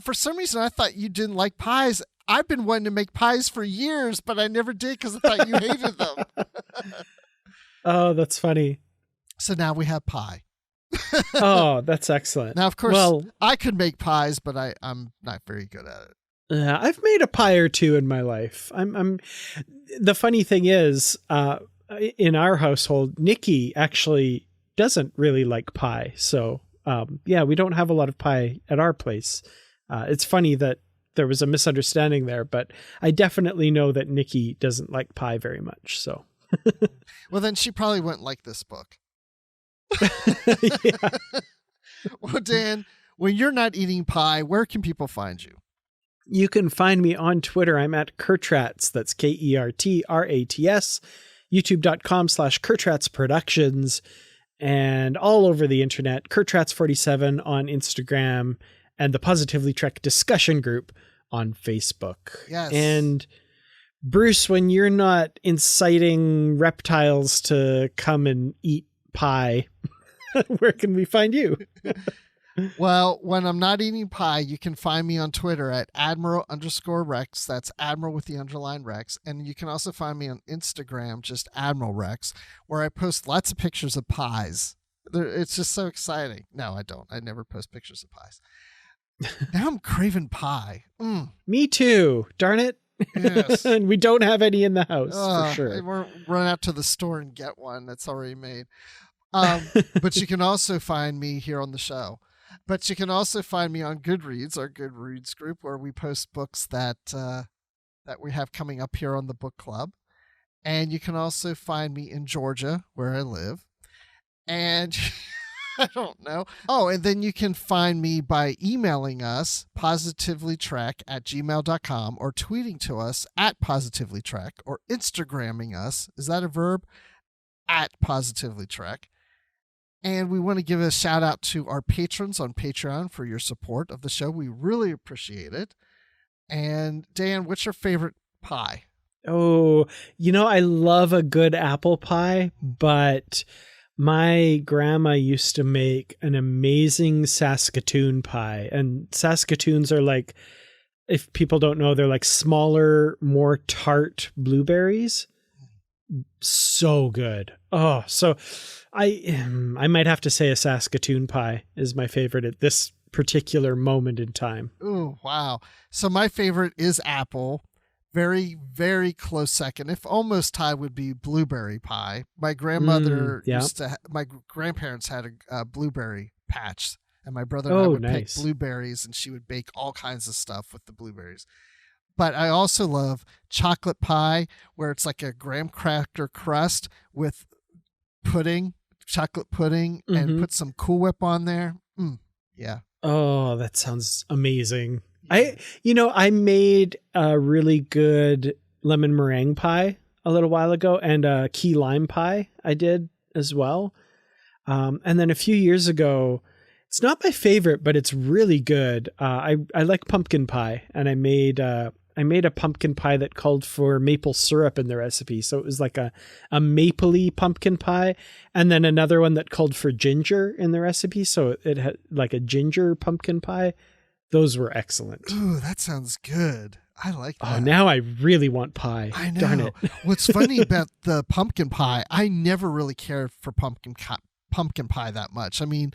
for some reason, I thought you didn't like pies. I've been wanting to make pies for years, but I never did because I thought you hated them. Oh, that's funny. So now we have pie. Oh, that's excellent. Now, of course, well, I could make pies, but I'm not very good at it. I've made a pie or two in my life. The funny thing is, in our household, Nikki actually doesn't really like pie. So, we don't have a lot of pie at our place. It's funny that there was a misunderstanding there, but I definitely know that Nikki doesn't like pie very much. So, well, then she probably wouldn't like this book. Yeah. Well, Dan, when you're not eating pie, where can people find you? You can find me on Twitter. I'm at Kertrats. That's KERTRATS. YouTube.com/Kertrats Productions. And all over the internet, Kertrats47 on Instagram, and the Positively Trek discussion group on Facebook. Yes. And Bruce, when you're not inciting reptiles to come and eat pie, where can we find you? Well, when I'm not eating pie, you can find me on Twitter at Admiral_Rex. That's Admiral with the underline Rex. And you can also find me on Instagram, just Admiral Rex, where I post lots of pictures of pies. It's just so exciting. No, I don't. I never post pictures of pies. Now I'm craving pie. Me too. Darn it. Yes. And we don't have any in the house, for sure. We're run out to the store and get one that's already made. But you can also find me here on the show. But you can also find me on Goodreads, our Goodreads group, where we post books that we have coming up here on the book club. And you can also find me in Georgia, where I live. And I don't know. Oh, and then you can find me by emailing us, positivelytrek@gmail.com, or tweeting to us at positivelytrek, or Instagramming us. Is that a verb? At positivelytrek. And we want to give a shout out to our patrons on Patreon for your support of the show. We really appreciate it. And Dan, what's your favorite pie? Oh, I love a good apple pie, but my grandma used to make an amazing Saskatoon pie. And Saskatoons are like, if people don't know, they're like smaller, more tart blueberries. So good. Oh, so I might have to say a Saskatoon pie is my favorite at this particular moment in time. Oh, wow. So my favorite is apple. Very, very close second. If almost tied would be blueberry pie. My grandmother my grandparents had a blueberry patch, and my brother and I would pick blueberries, and she would bake all kinds of stuff with the blueberries. But I also love chocolate pie, where it's like a graham cracker crust with chocolate pudding, and put some Cool Whip on there. Yeah. Oh, that sounds amazing. I made a really good lemon meringue pie a little while ago, and a key lime pie I did as well. And then a few years ago, it's not my favorite, but it's really good. I like pumpkin pie, and I made a pumpkin pie that called for maple syrup in the recipe. So it was like a mapley pumpkin pie, and then another one that called for ginger in the recipe. So it had like a ginger pumpkin pie. Those were excellent. Ooh, that sounds good. I like that. Oh, now I really want pie. I know. Darn it. What's funny about the pumpkin pie, I never really cared for pumpkin pie that much. I mean,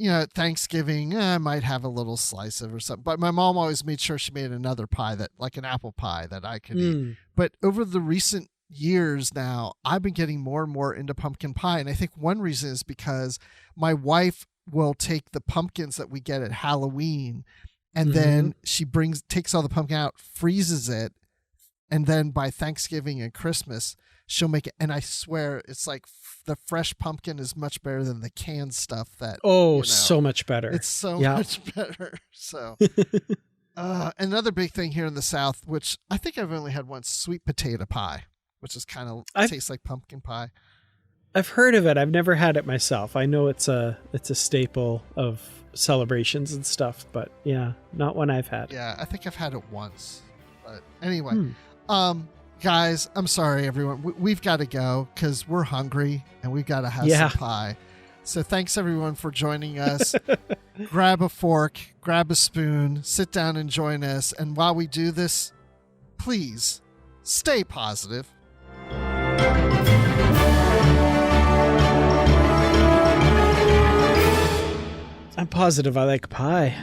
at Thanksgiving, I might have a little slice of it or something. But my mom always made sure she made another pie, that like an apple pie, that I could eat. But over the recent years now, I've been getting more and more into pumpkin pie. And I think one reason is because my wife will take the pumpkins that we get at Halloween, and then she takes all the pumpkin out, freezes it, and then by Thanksgiving and Christmas, she'll make it. And I swear, it's like the fresh pumpkin is much better than the canned stuff that. Oh, so much better. It's so much better. So another big thing here in the South, which I think I've only had once, sweet potato pie, which is kind of tastes like pumpkin pie. I've heard of it. I've never had it myself. I know it's a staple of celebrations and stuff, but yeah, not one I've had. Yeah, I think I've had it once. But anyway, Guys, I'm sorry, everyone. We've got to go because we're hungry and we've got to have Yeah. some pie. So thanks, everyone, for joining us. Grab a fork, grab a spoon, sit down and join us. And while we do this, please stay positive. I'm positive I like pie.